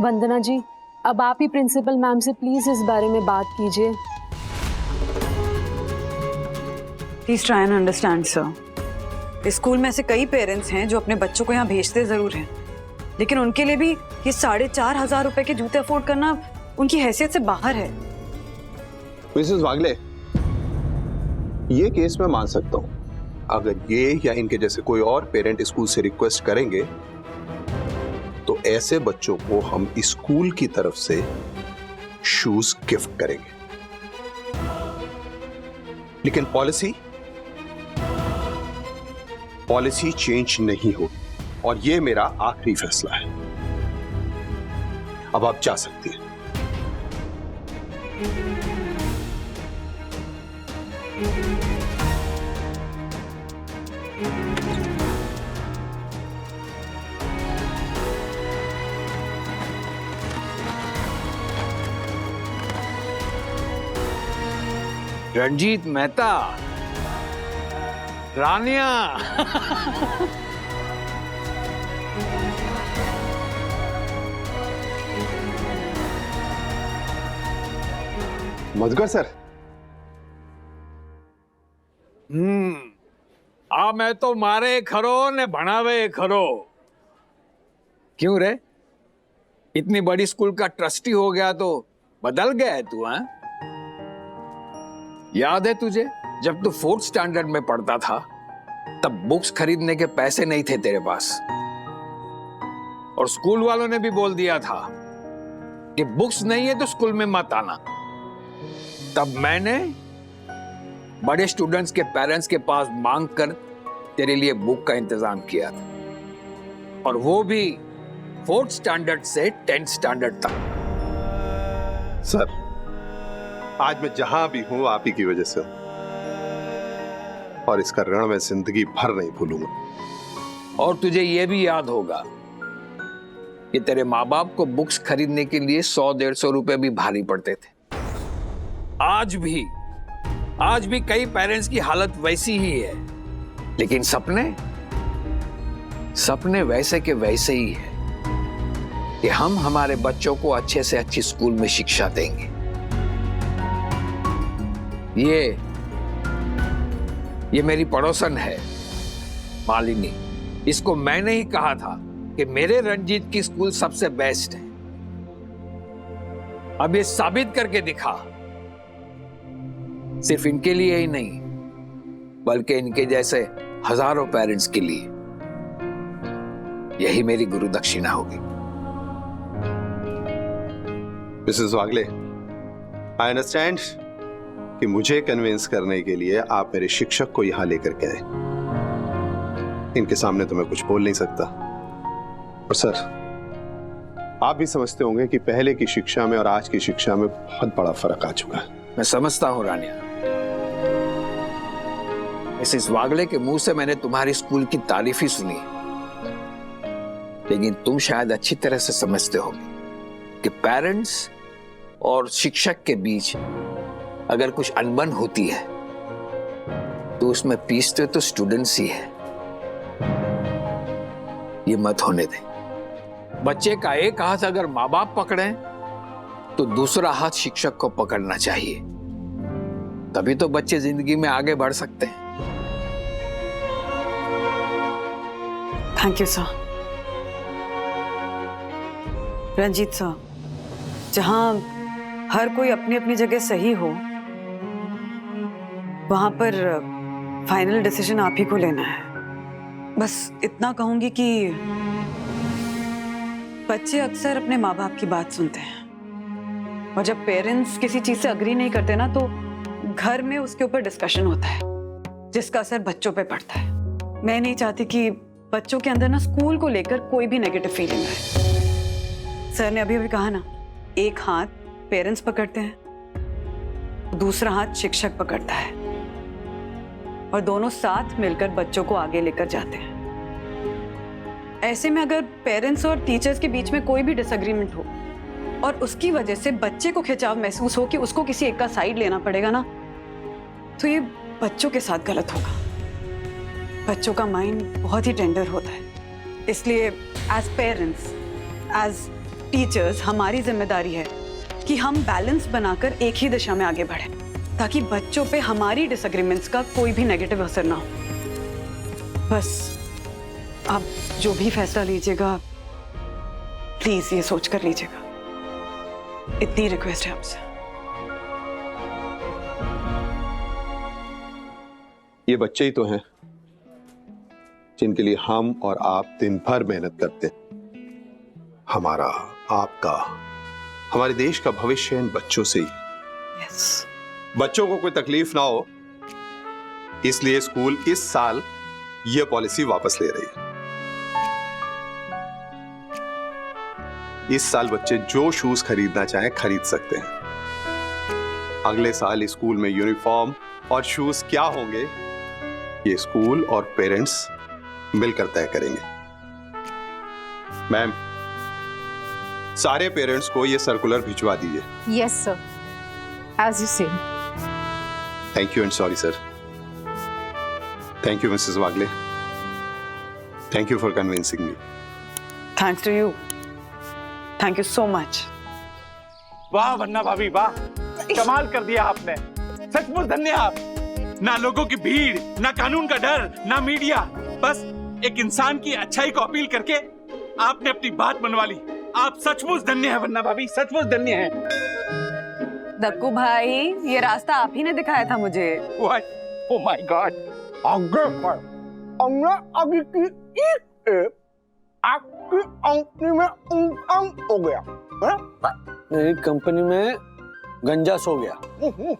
वंदना जी, अब आप ही प्रिंसिपल मैम से प्लीज इस बारे में बात कीजिए। Please try and understand sir. School में ऐसे कई पेरेंट्स हैं जो अपने बच्चों को यहाँ भेजते जरूर हैं, लेकिन उनके लिए भी ये 4,500 रुपए के जूते अफोर्ड करना उनकी हैसियत से बाहर है। मिसेस वागले, ये केस मैं मान सकता हूं। अगर ये या इनके जैसे कोई और पेरेंट स्कूल से रिक्वेस्ट करेंगे तो ऐसे बच्चों को हम स्कूल की तरफ से शूज गिफ्ट करेंगे। लेकिन पॉलिसी चेंज नहीं हो, और ये मेरा आखिरी फैसला है। अब आप जा सकती हैं। रणजीत मेहता, रानिया। मधुकर सर। आ मैं तो मारे खरो ने भणावे खरो। क्यों रे, इतनी बड़ी स्कूल का ट्रस्टी हो गया तो बदल गया है तू? हाँ, याद है तुझे जब तू 4th स्टैंडर्ड में पढ़ता था तब बुक्स खरीदने के पैसे नहीं थे तेरे पास, और स्कूल वालों ने भी बोल दिया था कि बुक्स नहीं है तो स्कूल में मत आना। तब मैंने बड़े स्टूडेंट्स के पेरेंट्स के पास मांग कर तेरे लिए बुक का इंतजाम किया था, और वो भी 4th स्टैंडर्ड से 10th स्टैंडर्ड तक। सर, आज मैं जहां भी हूं आप ही की वजह से हूं, और इसका ऋण मैं जिंदगी भर नहीं भूलूंगा। और तुझे ये भी याद होगा कि तेरे माँ बाप को बुक्स खरीदने के लिए 100-150 रुपए भी भारी पड़ते थे। आज भी कई पेरेंट्स की हालत वैसी ही है, लेकिन सपने वैसे के वैसे ही है कि हम हमारे बच्चों को अच्छे से अच्छी स्कूल में शिक्षा देंगे। ये मेरी पड़ोसन है मालिनी, इसको मैंने ही कहा था कि मेरे रंजीत की स्कूल सबसे बेस्ट है। अब ये साबित करके दिखा, सिर्फ इनके लिए ही नहीं बल्कि इनके जैसे हजारों पेरेंट्स के लिए। यही मेरी गुरु दक्षिणा होगी। मिसेस वागले, आई अंडरस्टैंड कि मुझे कन्विंस करने के लिए आप मेरे शिक्षक को यहां लेकर के आए। इनके सामने तो मैं कुछ बोल नहीं सकता। और सर, आप भी समझते होंगे कि पहले की शिक्षा में और आज की शिक्षा में बहुत बड़ा फर्क आ चुका है। मैं समझता हूं रानिया। मिसेस वागले के मुंह से मैंने तुम्हारी स्कूल की तारीफ ही सुनी, लेकिन तुम शायद अच्छी तरह से समझते होगे कि पेरेंट्स और शिक्षक के बीच अगर कुछ अनबन होती है तो उसमें पीसते तो स्टूडेंट्स ही है। ये मत होने दें। बच्चे का एक हाथ अगर माँ बाप पकड़े तो दूसरा हाथ शिक्षक को पकड़ना चाहिए, तभी तो बच्चे जिंदगी में आगे बढ़ सकते हैं। Thank you sir. Ranjeet sir, जहां हर कोई अपनी अपनी जगह सही हो, वहां पर फाइनल डिसीजन आप ही को लेना है। बस इतना कहूंगी कि बच्चे अक्सर अपने माँ बाप की बात सुनते हैं, और जब पेरेंट्स किसी चीज से अग्री नहीं करते ना, तो घर में उसके ऊपर डिस्कशन होता है जिसका असर बच्चों पे पड़ता है। मैं नहीं चाहती कि बच्चों के अंदर ना स्कूल को लेकर कोई भी नेगेटिव फीलिंग आए। सर ने अभी कहा ना, एक हाथ पेरेंट्स पकड़ते हैं, दूसरा हाथ शिक्षक पकड़ता है, और दोनों साथ मिलकर बच्चों को आगे लेकर जाते हैं। ऐसे में अगर पेरेंट्स और टीचर्स के बीच में कोई भी डिसएग्रीमेंट हो और उसकी वजह से बच्चे को खिंचाव महसूस हो कि उसको किसी एक का साइड लेना पड़ेगा ना, तो ये बच्चों के साथ गलत होगा। बच्चों का माइंड बहुत ही टेंडर होता है, इसलिए एज पेरेंट्स, एज टीचर्स, हमारी जिम्मेदारी है कि हम बैलेंस बनाकर एक ही दिशा में आगे बढ़ें, ताकि बच्चों पे हमारी डिसएग्रीमेंट्स का कोई भी नेगेटिव असर ना हो। बस आप जो भी फैसला लीजिएगा, प्लीज ये सोच कर लीजिएगा। इतनी रिक्वेस्ट है आपसे। ये बच्चे ही तो हैं जिनके लिए हम और आप दिन भर मेहनत करते हैं। हमारा, आपका, हमारे देश का भविष्य इन बच्चों से ही। yes. बच्चों को कोई तकलीफ ना हो, इसलिए स्कूल इस साल यह पॉलिसी वापस ले रही है। इस साल बच्चे जो शूज खरीदना चाहें खरीद सकते हैं। अगले साल स्कूल में यूनिफॉर्म और शूज क्या होंगे, ये स्कूल और पेरेंट्स मिलकर तय करेंगे। मैम, सारे पेरेंट्स को ये सर्कुलर भिजवा दीजिए। Yes sir, as you say. Thank you and sorry sir. Thank you Mrs Wagle. Thank you for convincing me. Thanks to you. Thank you so much. वाह वन्ना भाभी वाह, कमाल कर दिया आपने, सचमुच धन्य आप। ना लोगों की भीड़, ना कानून का डर, ना मीडिया, बस एक इंसान की अच्छाई को अपील करके आपने अपनी बात मनवा ली। आप सचमुच धन्य है वंदना भाभी, सचमुच धन्य है। दक्कू भाई, ये रास्ता आप ही ने दिखाया था मुझे। Oh my God. आपकी में हो गया, मेरी कंपनी में गंजा सो गया। नहीं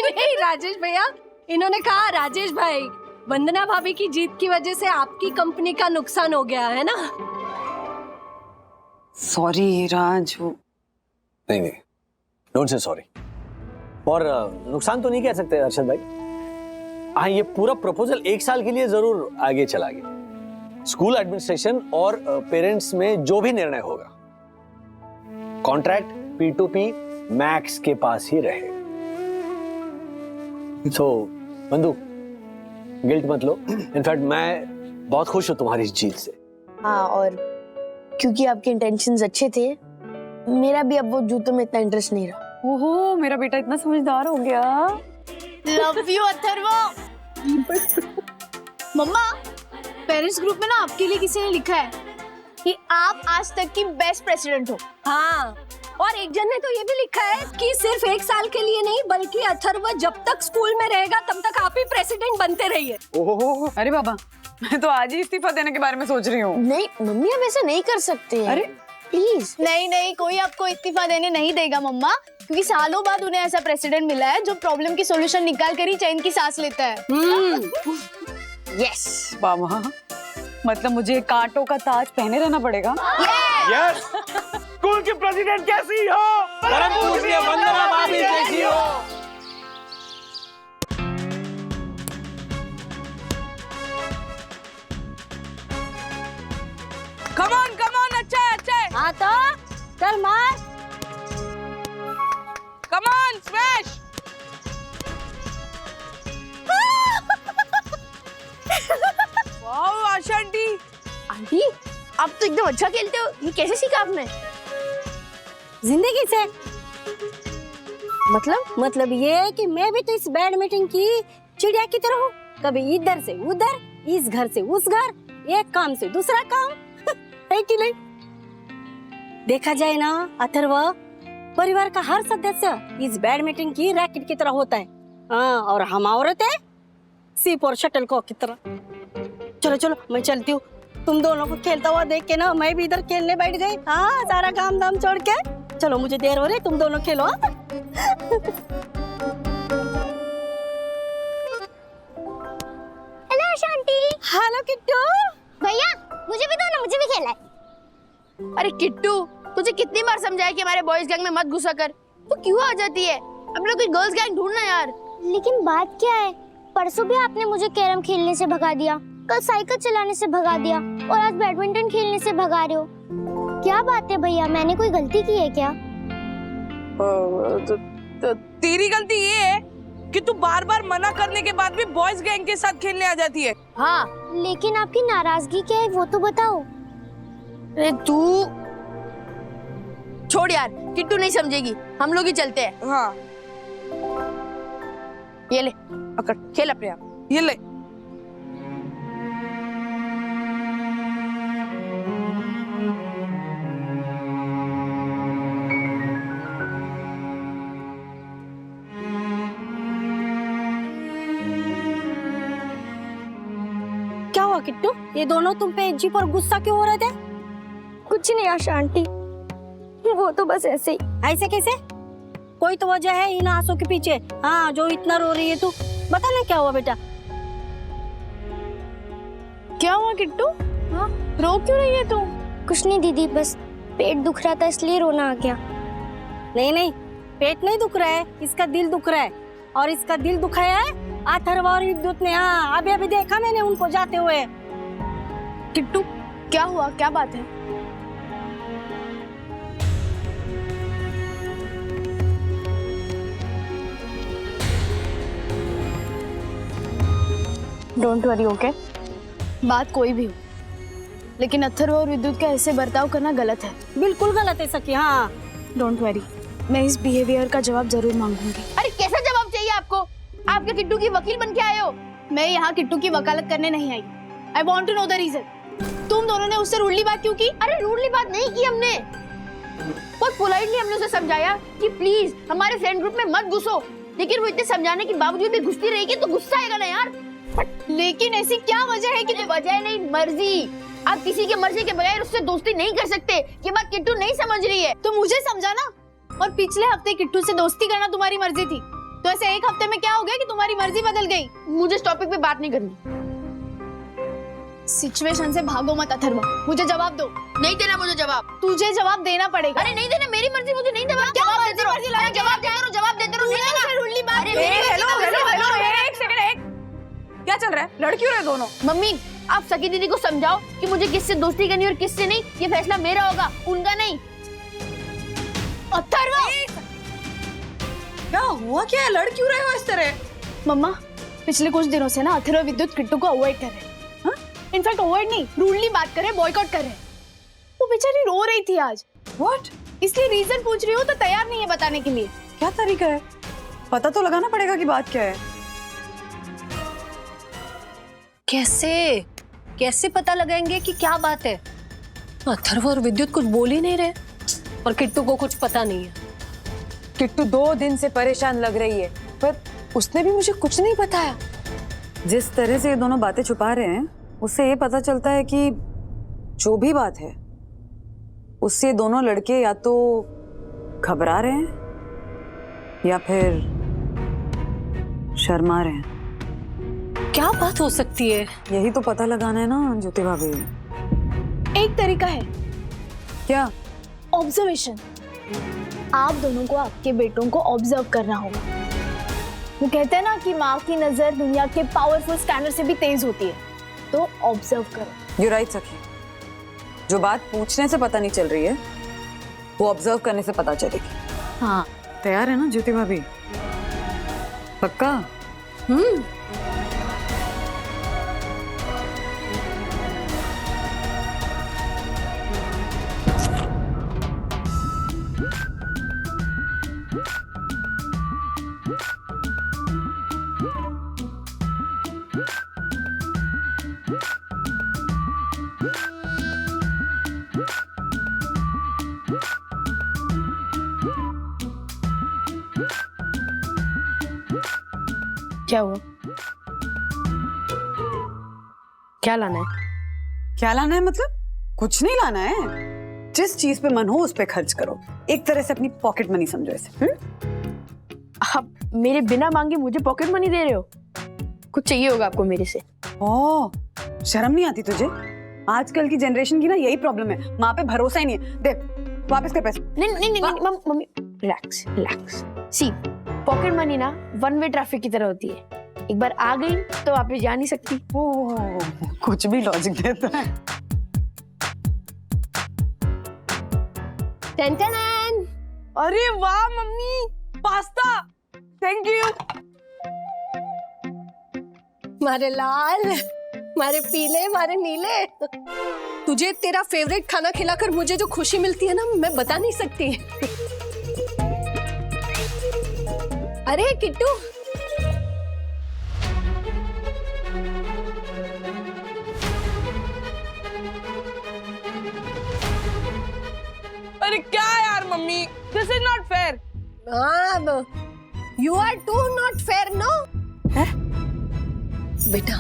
नहीं राजेश भैया, इन्होंने कहा राजेश भाई, वंदना भाभी की जीत की वजह से आपकी कंपनी का नुकसान हो गया है ना। सॉरी राज। नहीं नहीं, डोंट से सॉरी। और नुकसान तो नहीं कह सकते अर्शद भाई। हाँ, ये पूरा प्रपोजल 1 साल के लिए जरूर आगे चला गया। स्कूल एडमिनिस्ट्रेशन और पेरेंट्स में जो भी निर्णय होगा, कॉन्ट्रैक्ट P2P मैक्स के पास ही रहे। सो बंधु, गिल्ट मत लो। इनफैक्ट मैं बहुत खुश हूं तुम्हारी इस जीत से। हाँ, और क्योंकि आपके इंटेंशंस अच्छे थे, मेरा भी अब वो जूतों में इतना इंटरेस्ट नहीं रहा। ओहो, मेरा बेटा इतना समझदार हो गया। Love you Atharva. Mama, parents group में ना आपके लिए किसी ने लिखा है कि आप आज तक की बेस्ट प्रेसिडेंट हो। हाँ, और एक जन ने तो ये भी लिखा है कि सिर्फ 1 साल के लिए नहीं, बल्कि अथर्व जब तक स्कूल में रहेगा तब तक आप ही प्रेसिडेंट बनते रहिए। ओहो, अरे बाबा, मैं तो आज ही इस्तीफा देने के बारे में सोच रही हूँ। नहीं मम्मी, हम ऐसा नहीं कर सकते। अरे प्लीज। नहीं नहीं, कोई आपको इस्तीफा देने नहीं देगा मम्मा, क्योंकि सालों बाद उन्हें ऐसा प्रेसिडेंट मिला है जो प्रॉब्लम की सॉल्यूशन निकाल कर ही चैन की सांस लेता है। यस बाबा, मतलब मुझे कांटों का ताज पहने रहना पड़ेगा। यस, स्कूल की प्रेसिडेंट कैसी हो? परम पूज्य वंदना भाभी कैसी हो? कम ऑन, अच्छा है, अच्छा है। हाँ तो चल मार। Come on, smash. Wow Asha aunty. Aunty, आप तो एकदम अच्छा खेलते हो। ये कैसे सीखा आपने? जिंदगी से। मतलब ये कि मैं भी तो इस बैडमिंटन की चिड़िया की तरह हूँ, कभी इधर से उधर, इस घर से उस घर, एक काम से दूसरा काम। है कि नहीं? देखा जाए ना अथर्व, परिवार का हर सदस्य इस बैडमिंटन की रैकेट की तरह होता है। हाँ, और हम औरतें सीप और शटलकॉक की तरह। चलो चलो, मैं चलती हूँ। तुम दोनों को खेलता हुआ देख के ना मैं भी इधर खेलने बैठ गई। हाँ, सारा काम धाम छोड़ के। चलो, मुझे देर हो रही, तुम दोनों खेलो। हेलो शांति। हेलो किट्टू। भैया, मुझे भी दो ना, मुझे भी खेलना है। अरे किट्टू, तुझे कितनी बार समझाया कि हमारे बॉयज गैंग में मत घुसा कर, तो क्यों आ जाती है? हम लोग कोई गर्ल्स गैंग ढूंढना यार। लेकिन बात क्या है, परसों भी आपने मुझे कैरम खेलने से भगा दिया, कल साइकिल चलाने से भगा दिया, और आज बैडमिंटन खेलने से भगा रहे हो। क्या बात है भैया, मैंने कोई गलती की है क्या? तेरी गलती ये है कि तू बार बार मना करने के बाद भी बॉयज गैंग के साथ खेलने आ जाती है। हाँ, लेकिन आपकी नाराजगी क्या है वो तो बताओ। अरे तू छोड़ यार, किट्टू नहीं समझेगी, हम लोग ही चलते हैं। हाँ, ये ले पकड़, खेल अपने आप। ये ले। क्या हुआ किट्टू, ये दोनों तुम पे जी पर गुस्सा क्यों हो रहे थे? कुछ नहीं आशा आंटी, वो तो बस ऐसे ही। ऐसे कैसे? कोई तो वजह है इन आंसू के पीछे। हाँ, जो इतना रो रही है तू, बता ना क्या हुआ बेटा? क्या हुआ किट्टू? हाँ, रो क्यों रही है तू? कुछ नहीं दीदी, बस पेट दुख रहा था इसलिए रोना आ गया। नहीं नहीं, पेट नहीं दुख रहा है, इसका दिल दुख रहा है। और इसका दिल दुखाया है अथर्वा और विद्युत ने। हाँ, अभी अभी देखा मैंने उनको जाते हुए। किट्टू, क्या हुआ, क्या बात है? Don't worry, okay? बात कोई भी हो, लेकिन अथर्व और विद्युत का ऐसे बर्ताव करना गलत है। बिल्कुल गलत है सखी। हाँ, डोंट वरी, मैं इस बिहेवियर का जवाब जरूर मांगूंगी। अरे कैसा जवाब चाहिए आपको? आप क्या किट्टू की वकील बन के आए हो? मैं यहाँ किट्टू की वकालत करने नहीं आई। I want to know the reason. तुम दोनों ने उससे रूडली बात क्यों की? अरे रूडली बात नहीं की हमने, बहुत पोलाइटली हमने उसे समझाया कि प्लीज हमारे फ्रेंड ग्रुप में मत घुसो, लेकिन वो इतने समझाने के बावजूद भी घुसती रहेगी तो गुस्सा आएगा ना यार। लेकिन ऐसी क्या वजह है कि? वजह नहीं, मर्जी। आप किसी के मर्जी के बगैर उससे दोस्ती नहीं कर सकते। ये बात किट्टू नहीं समझ रही है। तो मुझे समझाना। और पिछले हफ्ते किट्टू से दोस्ती करना तुम्हारी मर्जी थी, तो ऐसे एक हफ्ते में क्या हो गया कि तुम्हारी मर्जी बदल गई? मुझे इस टॉपिक पे बात नहीं करनी। सिचुएशन से भागो मत अथर्वा, मुझे जवाब दो। नहीं देना मुझे जवाब। तुझे जवाब देना पड़ेगा। अरे नहीं देना, मेरी मर्जी, मुझे नहीं देना। क्या जवाब मर्जी देते रहो, मर्जी लगा? जवाब देते रहो, जवाब देते रहो। नहीं देना। रूडली बात। अरे हेलो, एक सेकंड, क्या चल रहा है? लड़ क्यों रहे दोनों? मम्मी आप सकी दीदी को समझाओ कि मुझे किससे दोस्ती करनी और किससे नहीं। ये फैसला मेरा होगा, उनका नहीं। अथर्वा क्या हुआ? क्या है? लड़ क्यों रहे हो इस तरह? मम्मा पिछले कुछ दिनों से ना अथर्वा विद्युत किट्टू को अवॉइड कर रहे हैं। इनफैक्ट अवॉइड नहीं, रूडली बात कर रहे, बॉयकॉट कर रहे। वो बेचारी रो रही थी आज। व्हाट? इसलिए रीजन पूछ रही हो तो तैयार नहीं है बताने के लिए। क्या तरीका है? पता तो लगाना पड़ेगा कि बात क्या है। कैसे पता लगाएंगे कि क्या बात है? अथर्व और विद्युत कुछ बोल ही नहीं रहे और किट्टू को कुछ पता नहीं है। किट्टू 2 दिन से परेशान लग रही है, पर उसने भी मुझे कुछ नहीं बताया। जिस तरह से ये दोनों बातें छुपा रहे हैं उससे ये पता चलता है कि जो भी बात है उससे दोनों लड़के या तो घबरा रहे हैं या फिर शर्मा रहे हैं। क्या बात हो सकती है? यही तो पता लगाना है ना ज्योति भाभी। एक तरीका है। क्या? ऑब्जर्वेशन। आप दोनों को आपके बेटों को ऑब्जर्व करना होगा। वो कहते हैं ना कि माँ की नजर दुनिया के पावरफुल स्कैनर से भी तेज होती है, तो ऑब्जर्व करो। यू राइट सखी, जो बात पूछने से पता नहीं चल रही है वो ऑब्जर्व करने से पता चलेगी। हाँ तैयार है ना ज्योति भाभी? पक्का? क्या हुआ? क्या लाना है? क्या लाना है मतलब? कुछ नहीं लाना है। जिस चीज पे मन हो उस पे खर्च करो। एक तरह से अपनी पॉकेट मनी समझो इसे। आप मेरे बिना मांगे मुझे पॉकेट मनी दे रहे हो? कुछ चाहिए होगा आपको मेरे से। ओह, शर्म नहीं आती तुझे? आजकल की जनरेशन की ना यही प्रॉब्लम है, माँ पे भरोसा ही नहीं है। देख वापस कर पैसे। नहीं मम्मी रिलैक्स। सी पॉकेट मनी ना वन वे ट्रैफिक की तरह होती है, एक बार आ गई तो वापस जा नहीं सकती। ओह, कुछ भी लॉजिक देता है। टन। अरे वाह मम्मी, पास्ता। Thank you. मारे लाल, मारे पीले, मारे नीले, तुझे तेरा फेवरेट खाना खिलाकर मुझे जो खुशी मिलती है ना, मैं बता नहीं सकती। अरे किट्टू, अरे क्या यार mummy, this is not fair. You are too not fair no. बेटा,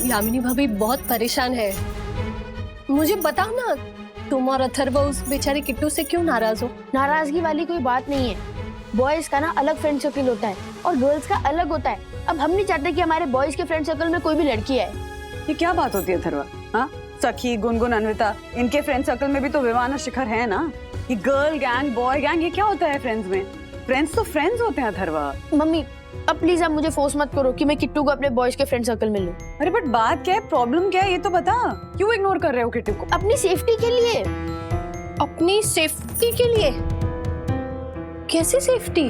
यामिनी भाभी बहुत परेशान है। मुझे बताओ ना, तुम और अथर्व उस बेचारे किट्टू से क्यों नाराज हो? नाराजगी वाली कोई बात नहीं है। बॉयज का ना अलग फ्रेंड सर्कल होता है और गर्ल्स का अलग होता है। अब हम नहीं चाहते कि हमारे बॉयज के फ्रेंड सर्कल में कोई भी लड़की आए। ये क्या बात होती है अथर्वा? हाँ, सखी, गुनगुन, अन्विता, इनके फ्रेंड सर्कल में भी तो विवान और शिखर है ना। ये गर्ल गैंग, बॉय गैंग, ये क्या होता है फ्रेंड्स में? फ्रेंड्स तो फ्रेंड्स होते हैं अथर्वा। मम्मी अब प्लीज आप मुझे फोर्स मत करो कि मैं किट्टू को अपने बॉयज के फ्रेंड सर्कल में लूं। अरे बट बात क्या है, प्रॉब्लम क्या है, ये तो बता। क्यों इग्नोर कर रहे हो किट्टू को? अपनी सेफ्टी के लिए। अपनी सेफ्टी के लिए? कैसी सेफ्टी?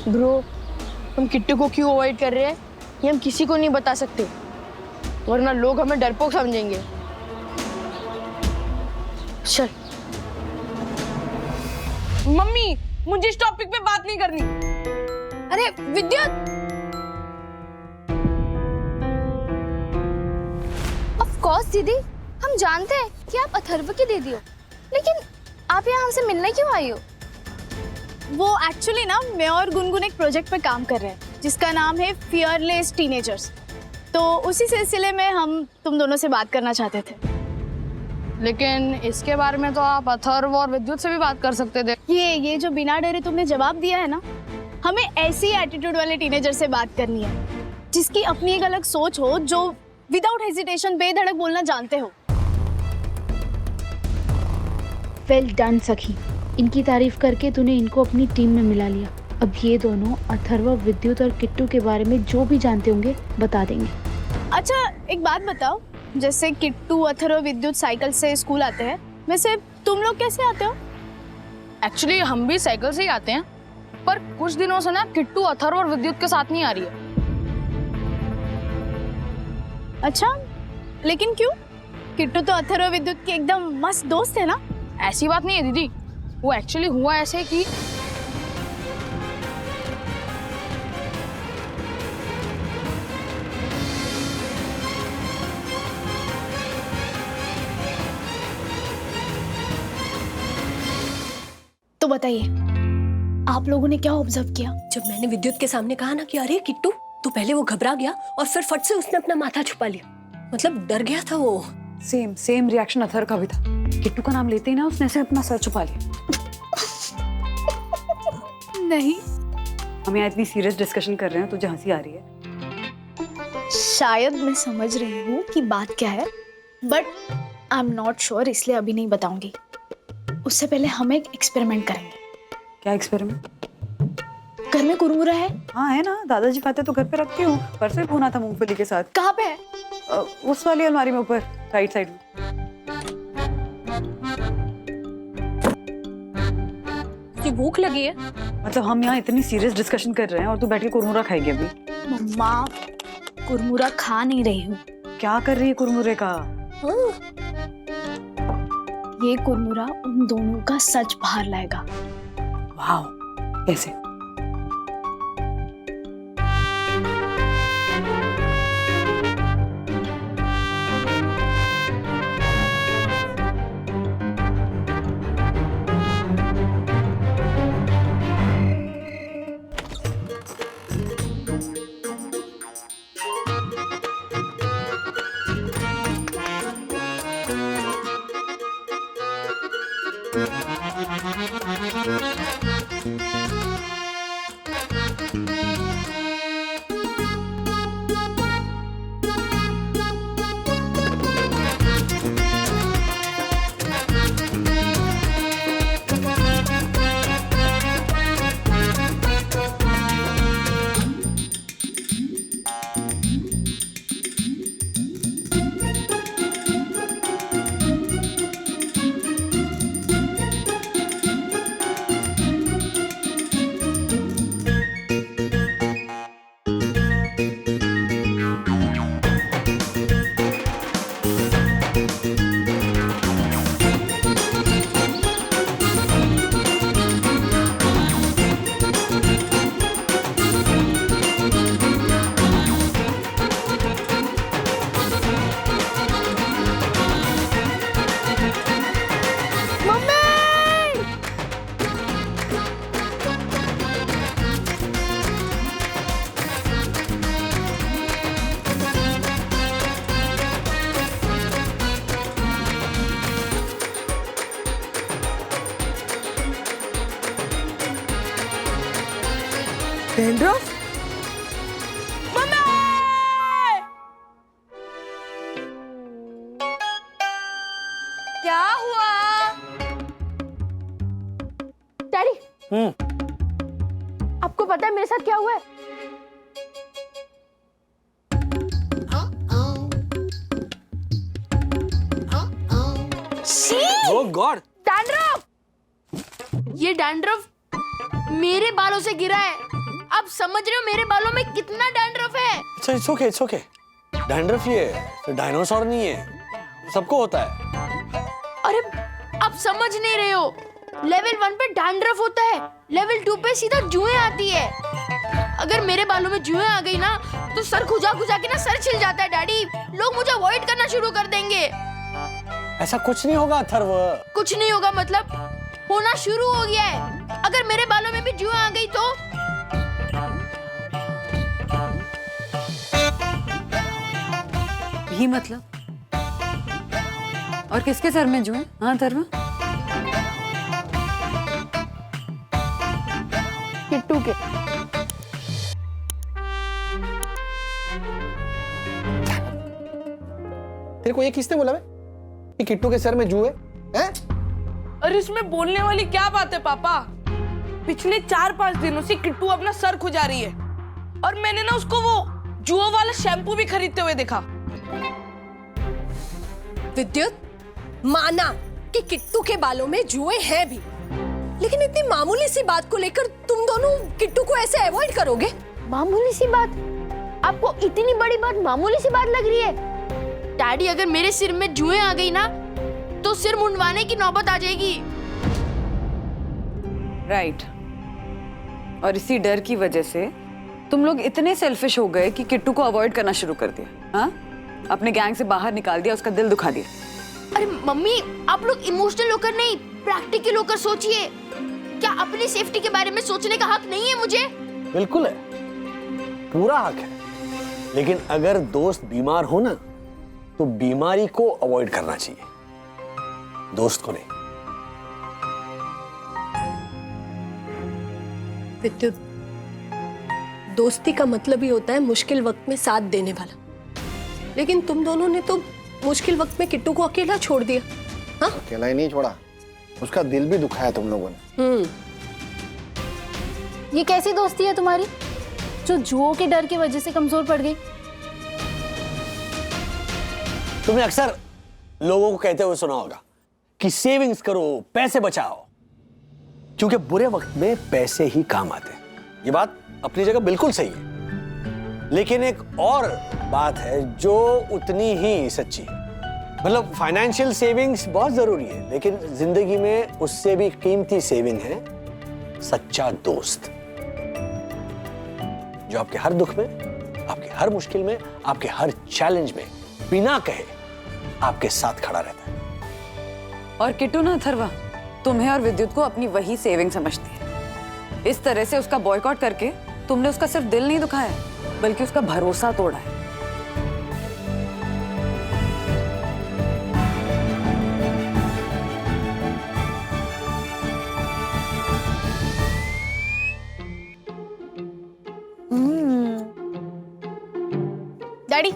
ब्रो, हम किट्टू को क्यों अवॉइड कर रहे हैं ये हम किसी को नहीं बता सकते, वरना लोग हमें डरपोक समझेंगे। चल। मम्मी मुझे इस टॉपिक पे बात नहीं करनी। अरे विद्युत, ऑफ कोर्स दीदी, हम जानते हैं कि आप अथर्व की दीदी हो, लेकिन आप यहाँ हमसे मिलने क्यों आई हो? वो एक्चुअली ना मैं और गुनगुन एक प्रोजेक्ट पर काम कर रहे हैं जिसका नाम है फियरलेस टीनेजर्स। तो उसी सिलसिले में हम तुम दोनों से बात करना चाहते थे। लेकिन इसके बारे में तो आप अथर्व और विद्युत से भी बात कर सकते थे। ये जो बिना डरे तुमने जवाब दिया है ना, हमें ऐसी एटीट्यूड वाले टीनेजर से बात करनी है जिसकी अपनी एक अलग सोच हो, जो विदाउट हेजिटेशन बेधड़क बोलना जानते हो। वेल डन सखी, इनकी तारीफ करके तूने इनको अपनी टीम में मिला लिया। अब ये दोनों अथर्व, विद्युत और किट्टू के बारे में जो भी जानते होंगे बता देंगे। अच्छा एक बात बताओ, जैसे किट्टू, अथर्व, विद्युत साइकिल से स्कूल आते हैं, वैसे तुम लोग कैसे आते हो? एक्चुअली हम भी साइकिल से ही आते हैं, पर कुछ दिनों से ना किट्टू अथर्व और विद्युत के साथ नहीं आ रही है। अच्छा, लेकिन क्यों? किट्टू तो अथर्व विद्युत की एकदम मस्त दोस्त है ना। ऐसी बात नहीं है दीदी, वो एक्चुअली हुआ ऐसे कि तो बताइए, आप लोगों ने क्या ऑब्जर्व किया? जब मैंने विद्युत के सामने कहा ना कि अरे किट्टू, तो पहले वो घबरा गया और फिर फट से उसने अपना माथा छुपा लिया। मतलब डर गया था वो। सेम रिएक्शन अथर्व का भी था। किट्टू का नाम लेते ही ना उसने ऐसे अपना सर छुपा लिया। नहीं, हम यहाँ इतनी सीरियस डिस्कशन कर रहे हैं, तुझे हंसी आ रही है। शायद मैं समझ रही हूँ कि बात क्या है, but I am not sure, इसलिए अभी नहीं बताऊंगी। उससे पहले हम एक एक्सपेरिमेंट करेंगे। क्या एक्सपेरिमेंट? घर में कुरमुरा है? हाँ है ना, दादाजी खाते तो घर पे रखती हूँ। परसों ही भुना था मूंगफली के साथ। कहाँ पे है? उस वाली अलमारी में ऊपर, राइट साइड में। तुझे भूख लगी है? मतलब हम यहाँ इतनी सीरियस डिस्कशन कर रहे हैं और तू बैठ के कुरमुरा खाएगी अभी? मम्मा, कुरमुरा खा नहीं रही हूँ। क्या कर रही है कुरमुरे का? ये कुरमुरा उन दोनों का सच बाहर लाएगा। वाह, कैसे? डैंड्रफ? क्या हुआ? डैडी, आपको पता है मेरे साथ क्या हुआ है? ओह गॉड! डैंड्रफ! ये डैंड्रफ मेरे बालों से गिरा है। आप समझ रहे हो मेरे बालों में कितना डैंड्रफ है? अच्छा, इट्स ओके। डैंड्रफ ये डायनासोर नहीं है, सबको होता है। अरे आप समझ नहीं रहे हो। लेवल 1 पे डैंड्रफ होता है, लेवल 2 पे सीधा जुएं आती है। अगर मेरे बालों में जुएं आ गई ना तो सर खुजा खुजा के ना सर छिल जाता है डैडी। लोग मुझे अवॉइड करना शुरू कर देंगे। ऐसा कुछ नहीं होगा अथर्व। कुछ नहीं होगा मतलब होना शुरू हो गया है। अगर मेरे बालों में भी जुएं आ गई तो भी मतलब और किसके सर में जुएं? हाँ अथर्व, किट्टू के। तेरे को ये किसने बोला कि किट्टू के सर में जुए हैं? अरे इसमें बोलने वाली क्या बात है पापा? पिछले 4-5 दिनों से किट्टू अपना सर खुजा रही है और मैंने ना उसको वो जुआ वाला शैम्पू भी खरीदते हुए देखा। विद्युत, माना कि किट्टू के बालों में जुए हैं भी, लेकिन इतनी मामूली सी बात को लेकर तुम दोनों किट्टू को ऐसे अवॉइड करोगे? मामूली सी बात? आपको इतनी बड़ी बात मामूली सी बात लग रही है? डैडी अगर मेरे सिर में जुएं आ गई ना तो सिर मुंडवाने की नौबत आ जाएगी। राइट। और इसी डर की वजह से तुम लोग इतने सेल्फिश हो गए कि किट्टू को अवॉइड करना शुरू कर दिया। हाँ, अपने गैंग से बाहर निकाल दिया, उसका दिल दुखा दिया। अरे मम्मी, आप लोग इमोशनल होकर नहीं प्रैक्टिकल होकर सोचिए। क्या अपनी सेफ्टी के बारे में सोचने का हक नहीं है मुझे? बिल्कुल है, पूरा हक है। लेकिन अगर दोस्त बीमार हो ना तो बीमारी को अवॉइड करना चाहिए, दोस्त को नहीं। विद्युत, दोस्ती का मतलब ही होता है मुश्किल वक्त में साथ देने वाला, लेकिन तुम दोनों ने तो मुश्किल वक्त में किट्टू को अकेला छोड़ दिया। हाँ? अकेला ही नहीं छोड़ा, उसका दिल भी दुखाया तुम लोगों ने। ये कैसी दोस्ती है तुम्हारी जो जुओं के डर की वजह से कमजोर पड़ गई? तुमने अक्सर लोगों को कहते हुए सुना होगा कि सेविंग्स करो, पैसे बचाओ, क्योंकि बुरे वक्त में पैसे ही काम आते हैं। ये बात अपनी जगह बिल्कुल सही है, लेकिन एक और बात है जो उतनी ही सच्ची है। मतलब फाइनेंशियल सेविंग्स बहुत जरूरी है, लेकिन जिंदगी में उससे भी कीमती सेविंग है सच्चा दोस्त, जो आपके हर दुख में, आपके हर मुश्किल में, आपके हर चैलेंज में बिना कहे आपके साथ खड़ा रहता है। और किट्टू ना अथर्वा, तुम्हें और विद्युत को अपनी वही सेविंग समझती है। इस तरह से उसका बॉयकॉट करके तुमने उसका सिर्फ दिल नहीं दुखाया, बल्कि उसका भरोसा तोड़ा है। डैडी,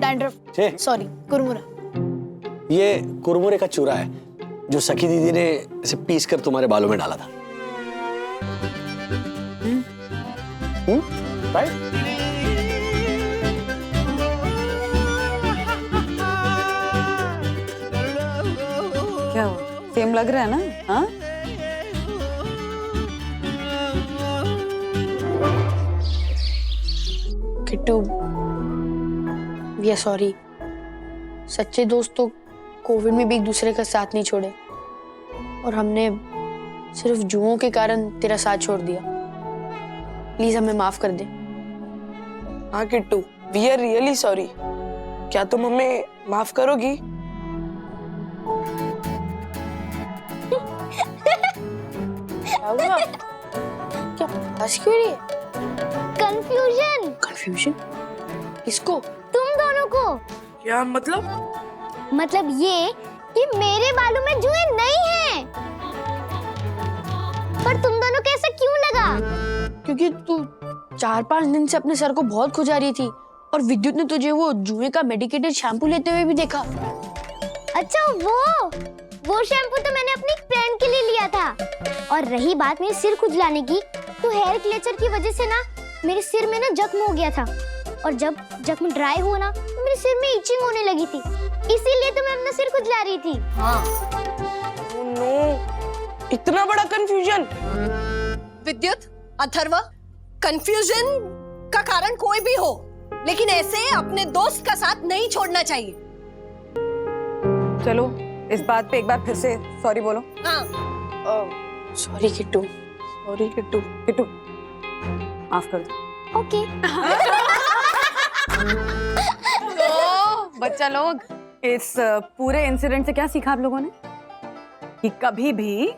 डैंड्रफ, सॉरी, कुरमुरा। ये कुरमुरे का चूरा है जो सखी दीदी ने इसे पीस कर तुम्हारे बालों में डाला था। राइट? क्या हुआ? सेम लग रहा है ना? हाँ? Kittu, we are sorry. सच्चे दोस्त तो कोविड में भी एक दूसरे का साथ नहीं छोड़े, और हमने सिर्फ जुओं के कारण तेरा साथ छोड़ दिया। प्लीज हमें माफ कर दे। हाँ Kittu, we are really sorry. क्या तुम हमें माफ करोगी? क्या हुआ? क्या हंस क्यों रही है? कंफ्यूजन। कंफ्यूजन? किसको? तुम दोनों को। क्या मतलब? मतलब ये कि मेरे बालों में जुए नहीं हैं। पर तुम दोनों को ऐसा क्यों लगा? क्योंकि तू 4-5 दिन से अपने सर को बहुत खुजा रही थी, और विद्युत ने तुझे वो जुए का मेडिकेटेड शैम्पू लेते हुए भी देखा। अच्छा, वो शैम्पू तो मैंने अपनी फ्रेंड के लिए लिया था। और रही बात मेरे सिर खुजलाने की, तो हेयर क्लेचर की वजह से ना मेरे सिर में ना जख्म हो गया था, और जब जख्म ड्राई हुआ ना तो मेरे सिर में इचिंग होने लगी थी, इसीलिए तो मैं अपना सिर खुजला रही थी। हाँ। नो, इतना बड़ा कंफ्यूजन। विद्युत, अथर्वा, कंफ्यूजन का कारण कोई भी हो, लेकिन ऐसे अपने दोस्त का साथ नहीं छोड़ना चाहिए। चलो इस बात पे एक बार फिर से सॉरी बोलो। Sorry Kittu, sorry Kittu. किट्टू माफ कर दो। ओके। तो बच्चा लोग, इस पूरे इंसिडेंट से क्या सीखा आप लोगों ने? कि कभी भी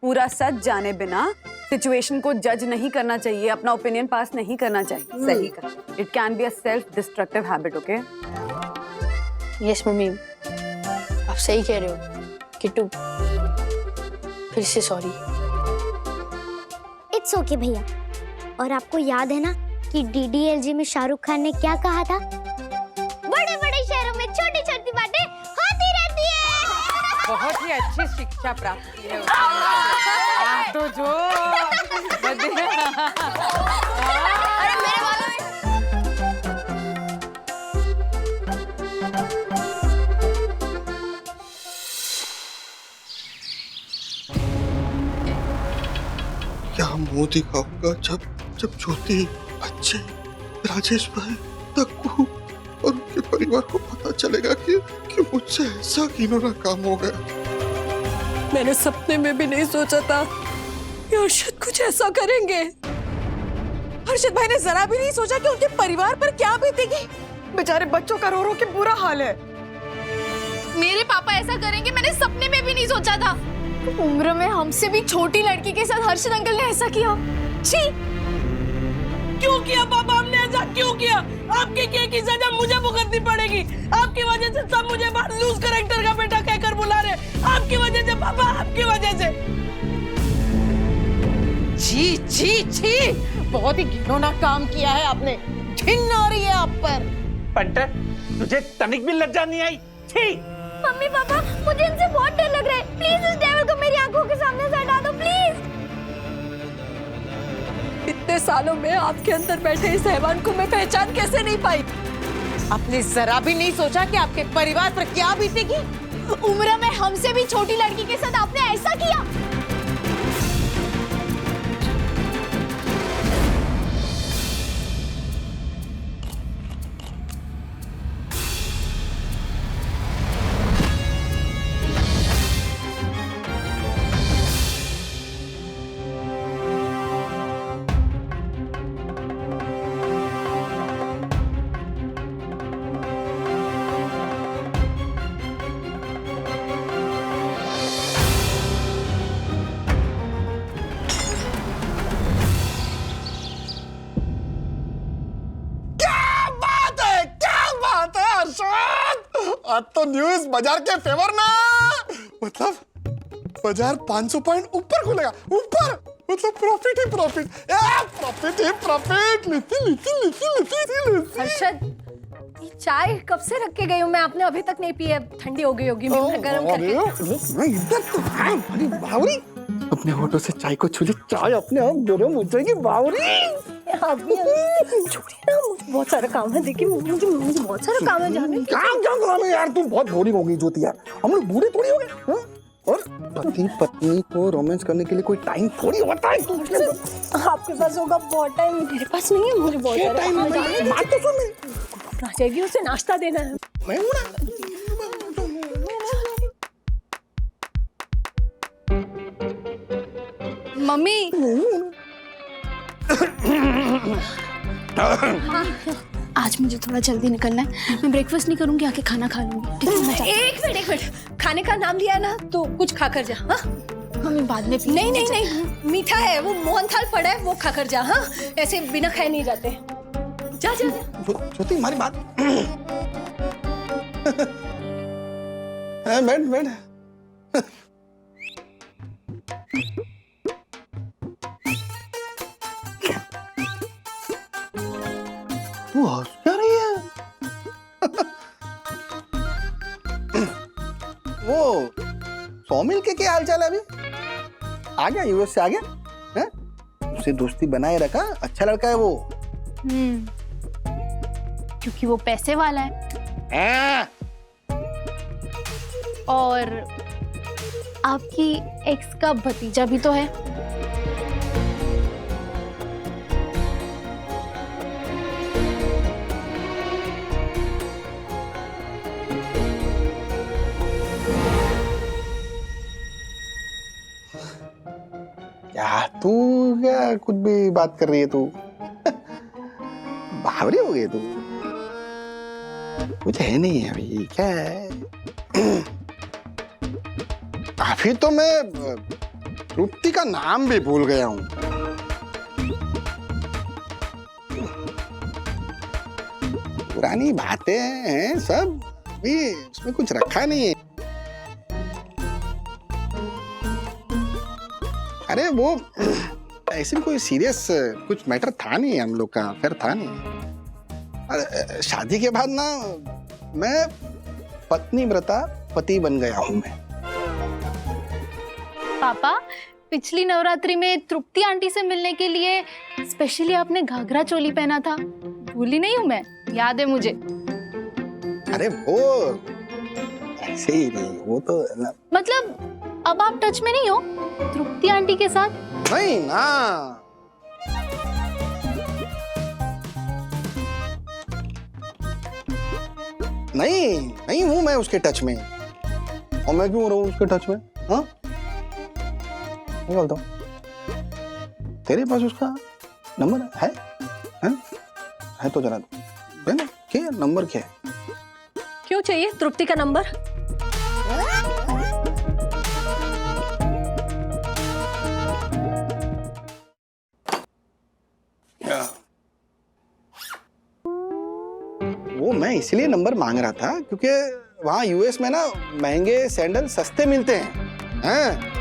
पूरा सच जाने बिना सिचुएशन को जज नहीं करना चाहिए, अपना ओपिनियन पास नहीं करना चाहिए। सही कहा। It can be a self destructive habit. Okay yes mummy, आप सही कह रहे हो किट्टू, फिर से सॉरी। इट्स ओके भैया। और आपको याद है ना कि डीडीएलजे में शाहरुख खान ने क्या कहा था? बड़े बड़े शहरों में छोटी छोटी बातें होती रहती है। बहुत ही अच्छी शिक्षा प्राप्त की है तो जो अरे मेरे वालों में क्या मुंह दिखाऊंगा जब ज्योति, बच्चे, राजेश भाई, तक्कू और उनके परिवार को पता चलेगा कि मुझसे ऐसा घिनौना काम हो गया। मैंने सपने में भी नहीं सोचा था कि अर्शद कुछ ऐसा करेंगे। हर्षद भाई ने जरा भी नहीं सोचा कि उनके परिवार पर क्या बीतेगी। बेचारे बच्चों का रो रो के बुरा हाल है। मेरे पापा ऐसा करेंगे मैंने सपने में भी नहीं सोचा था। उम्र में हमसे भी छोटी लड़की के साथ हर्षद अंकल ने ऐसा किया। छी! क्यों किया पापा, हमने ऐसा क्यों किया? आपके किए की सजा मुझे भुगतनी पड़ेगी। आपकी वजह से सब मुझे बाहर लूज करेक्टर का बेटा कहकर बुला रहे। आपकी वजह से पापा, आपकी वजह से। छी छी छी, बहुत ही घिनौना काम किया है आपने। घिन आ रही है आप पर। पंटर, तुझे तनिक भी लज्जा नहीं आई? छी! मम्मी पापा, मुझे इनसे बहुत डर लग रहा है। प्लीज इस डेविल को मेरी आंखों के सामने से हटा दो प्लीज। इतने सालों में आपके अंदर बैठे इस हैवान को मैं पहचान कैसे नहीं पाई? आपने जरा भी नहीं सोचा कि आपके परिवार पर क्या बीतेगी? उम्र में हमसे भी छोटी लड़की के साथ आपने ऐसा किया। आज तो न्यूज बाजार के फेवर में, मतलब बाजार 500 पॉइंट ऊपर खुलेगा। ऊपर मतलब प्रॉफिट ही प्रॉफिट, प्रॉफिट ही प्रॉफिट। लिखी। अर्शद, ये चाय कब से रख के गई हूँ मैं, आपने अभी तक नहीं पी है। ठंडी हो गई होगी, मैं गरम करके। इधर तो है बड़ी बावरी। अपने होठों से चाय को छूले, चाय अपने आप गरम हो जाएगी। बावरी छोड़िए ना, मुझे बहुत सारा काम है। देखिए मुझे बहुत सारा काम है जाने। क्या काम है यार, तुम बहुत बोरिंग हो गई ज्योति यार। हम लोग बूढ़े थोड़ी हो गए। और पति पत्नी को रोमांस करने के लिए कोई टाइम थोड़ी होता है। आपके पास होगा बहुत टाइम, मेरे पास नहीं है। मुझे बहुत सारा टाइम है। बात तो सुन, आ जाएगी, उसे नाश्ता देना है। मैं हूं ना। मम्मी, आज मुझे थोड़ा जल्दी निकलना है। मैं ब्रेकफास्ट नहीं करूंगी, आके खाना खा लूंगी। ठीक है, मैं जाती हूँ। एक मिनट, खाने का नाम लिया ना तो कुछ खाकर जा। हाँ मम्मी बाद में नहीं नहीं नहीं, मीठा है वो, मोहनथाल पड़ा है वो खाकर जा। हाँ ऐसे बिना खाए नहीं जाते। जा जा। ज्योति हमारी बात। बैठ। तू हंस क्या रही है? वो सौमिल के क्या हालचाल है? अभी आ गया, यूएस से आ गया है? उससे दोस्ती बनाए रखा, अच्छा लड़का है वो। क्योंकि वो पैसे वाला है। और आपकी एक्स का भतीजा भी तो है। तू क्या कुछ भी बात कर रही है तू? बावरी हो गई तू? कुछ है नहीं है अभी, क्या है? अभी तो मैं तृप्ति का नाम भी भूल गया हूं। पुरानी बातें हैं सब, भी उसमें कुछ रखा नहीं है। अरे वो ऐसे कोई सीरियस कुछ मैटर था नहीं, हम लोग का फिर था नहीं। शादी के बाद ना मैं पत्नी व्रता पति बन गया हूं मैं। पापा, पिछली नवरात्रि में तृप्ति आंटी से मिलने के लिए स्पेशली आपने घाघरा चोली पहना था, भूली नहीं हूं मैं, याद है मुझे। अरे वो ऐसे ही नहीं, वो तो मतलब अब आप टच में नहीं हो तृप्ति आंटी के साथ? नहीं ना, नहीं हूं मैं उसके टच में। और मैं क्यों रहूं उसके टच में? हाँ, बोलता हूँ। तेरे पास उसका नंबर है? है तो जरा देना। क्या नंबर क्या है? क्यों चाहिए तृप्ति का नंबर? वो मैं इसलिए नंबर मांग रहा था क्योंकि वहाँ यूएस में ना महंगे सैंडल सस्ते मिलते हैं।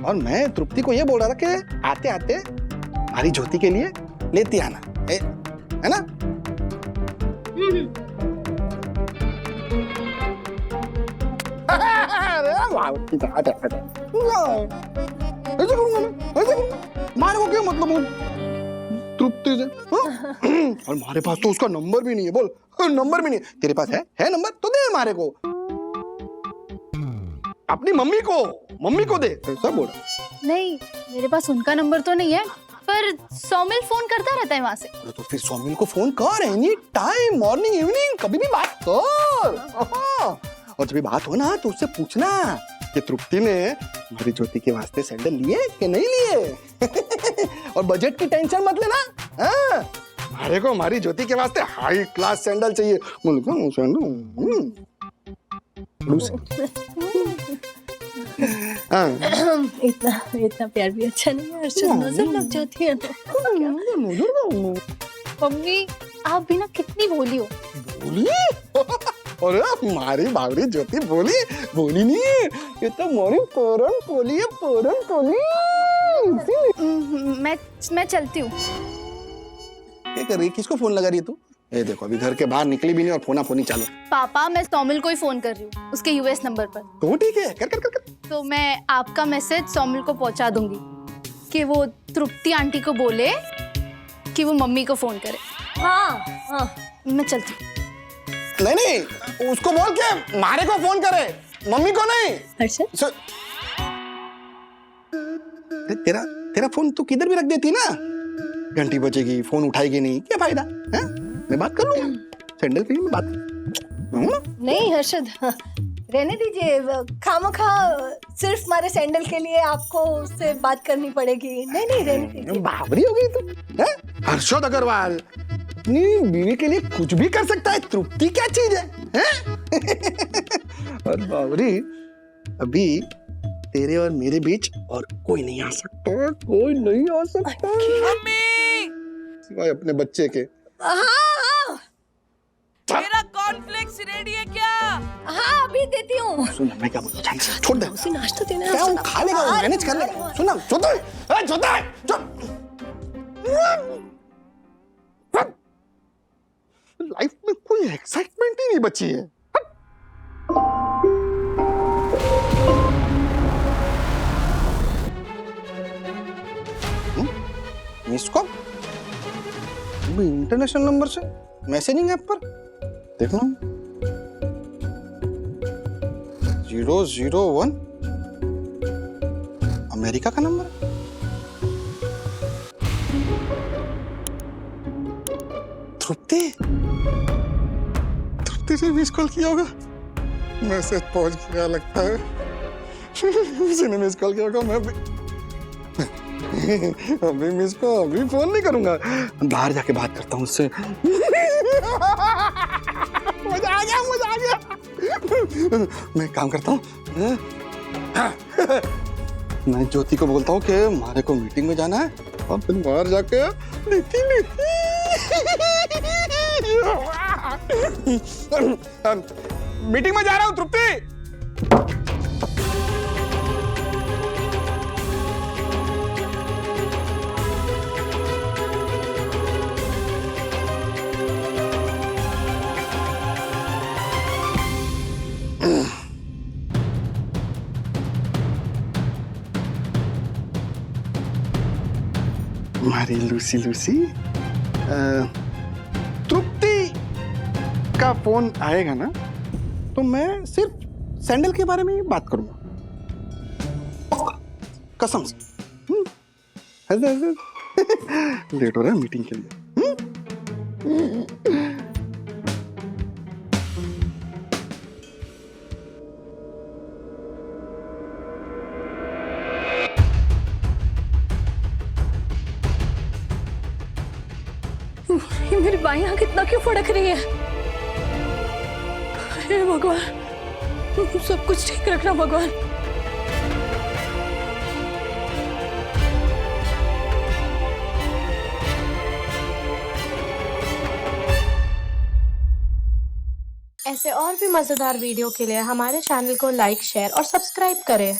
और मैं तृप्ति को ये बोल रहा था कि आते आते हमारी ज्योति के लिए लेती आना, है ना? मारे को क्या मतलब तृप्ति से? और हमारे पास तो उसका नंबर भी नहीं है। बोल, नंबर भी नहीं। तेरे पास है नंबर तो दे हमारे को, अपनी मम्मी को दे। ऐसा बोल। नहीं, मेरे पास उनका नंबर तो नहीं है, पर सौमिल फोन करता रहता है वहां से। तो फिर सौमिल को फोन कर, एनी टाइम, मॉर्निंग इवनिंग, कभी भी बात कर। और जब भी बात हो ना तो उससे पूछना कि तृप्ति ने हमारी ज्योति के वास्ते सैंडल लिए कि नहीं लिए। और बजट की टेंशन मत लेना। हमारे को हमारी ज्योति के वास्ते हाई क्लास सैंडल चाहिए। इतना प्यार भी अच्छा नहीं है अर्शद, नजर लग जाती है ना। मम्मी, आप भी ना कितनी भोली हो। बोली? अरे हमारी बावरी ज्योति बोली नहीं है, ये तो मोरी पोरन पोली है, पोरन पोली। मैं चलती हूँ। क्या कर रही है? किसको फोन लगा रही है तू? ये देखो, अभी घर के बाहर निकली भी नहीं और फोनी चालू। पापा, मैं सौमिल को ही फोन कर रही हूँ, उसके यूएस नंबर पर। तो ठीक है, कर। तो मैं आपका मैसेज सौमिल को पहुंचा दूंगी कि वो तृप्ति आंटी को बोले कि वो मम्मी को फोन करे। हाँ, मैं चलती हूँ। नहीं, उसको बोल के मारे को फोन करे, मम्मी को नहीं। अर्शद, तेरा फोन तू किधर भी रख देती ना, घंटी बजेगी, फोन उठाएगी नहीं, क्या फायदा है? मैं बात कर लूंगा, सैंडल के लिए मैं बात कर। नहीं हर्षद, रहने दीजिए। खामखा सिर्फ हमारे सैंडल के लिए आपको उससे बात करनी पड़ेगी। नहीं रहने दीजिए। बावरी हो गई तू, हैं? हर्षद अग्रवाल अपनी बीवी के लिए कुछ भी कर सकता है, तृप्ति क्या चीज है? और बावरी, अभी तेरे और मेरे बीच और कोई नहीं आ सकता, कोई नहीं आ सकता सिवाय अपने बच्चे के। हाँ। मेरा कॉर्नफ्लेक्स रेडी है क्या? हाँ, अभी देती हूँ। सुन, मैं क्या बोल रहा हूँ, छोड़ दे। उसे नाश्ता देना क्या वो खा लेगा, वो मैनेज कर लेगा। सुन, लाइफ में कोई एक्साइटमेंट ही नहीं बची है। मिस कॉल इंटरनेशनल नंबर से, मैसेजिंग ऐप पर देखना। 001 अमेरिका का नंबर। तृप्ति से मिस कॉल किया होगा, मैसेज पहुंच गया लगता है। उसी ने मिस कॉल किया होगा। मैं अभी मैं इसको अभी फोन नहीं करूंगा, बाहर जाके बात करता हूँ उससे। मजा आ गया, मजा आ गया। मैं एक काम करता हूँ, मैं ज्योति को बोलता हूँ कि हमारे को मीटिंग में जाना है, और फिर बाहर जाके मीटिंग में जा रहा हूँ तृप्ति। हमारी लूसी लूसी, तृप्ति का फोन आएगा ना तो मैं सिर्फ सैंडल के बारे में ही बात करूंगा, कसम से। लेट हो रहा है मीटिंग के लिए। ये मेरी बाईं आंख इतना क्यों फड़क रही है? हे भगवान, सब कुछ ठीक रखना भगवान। ऐसे और भी मजेदार वीडियो के लिए हमारे चैनल को लाइक, शेयर और सब्सक्राइब करें।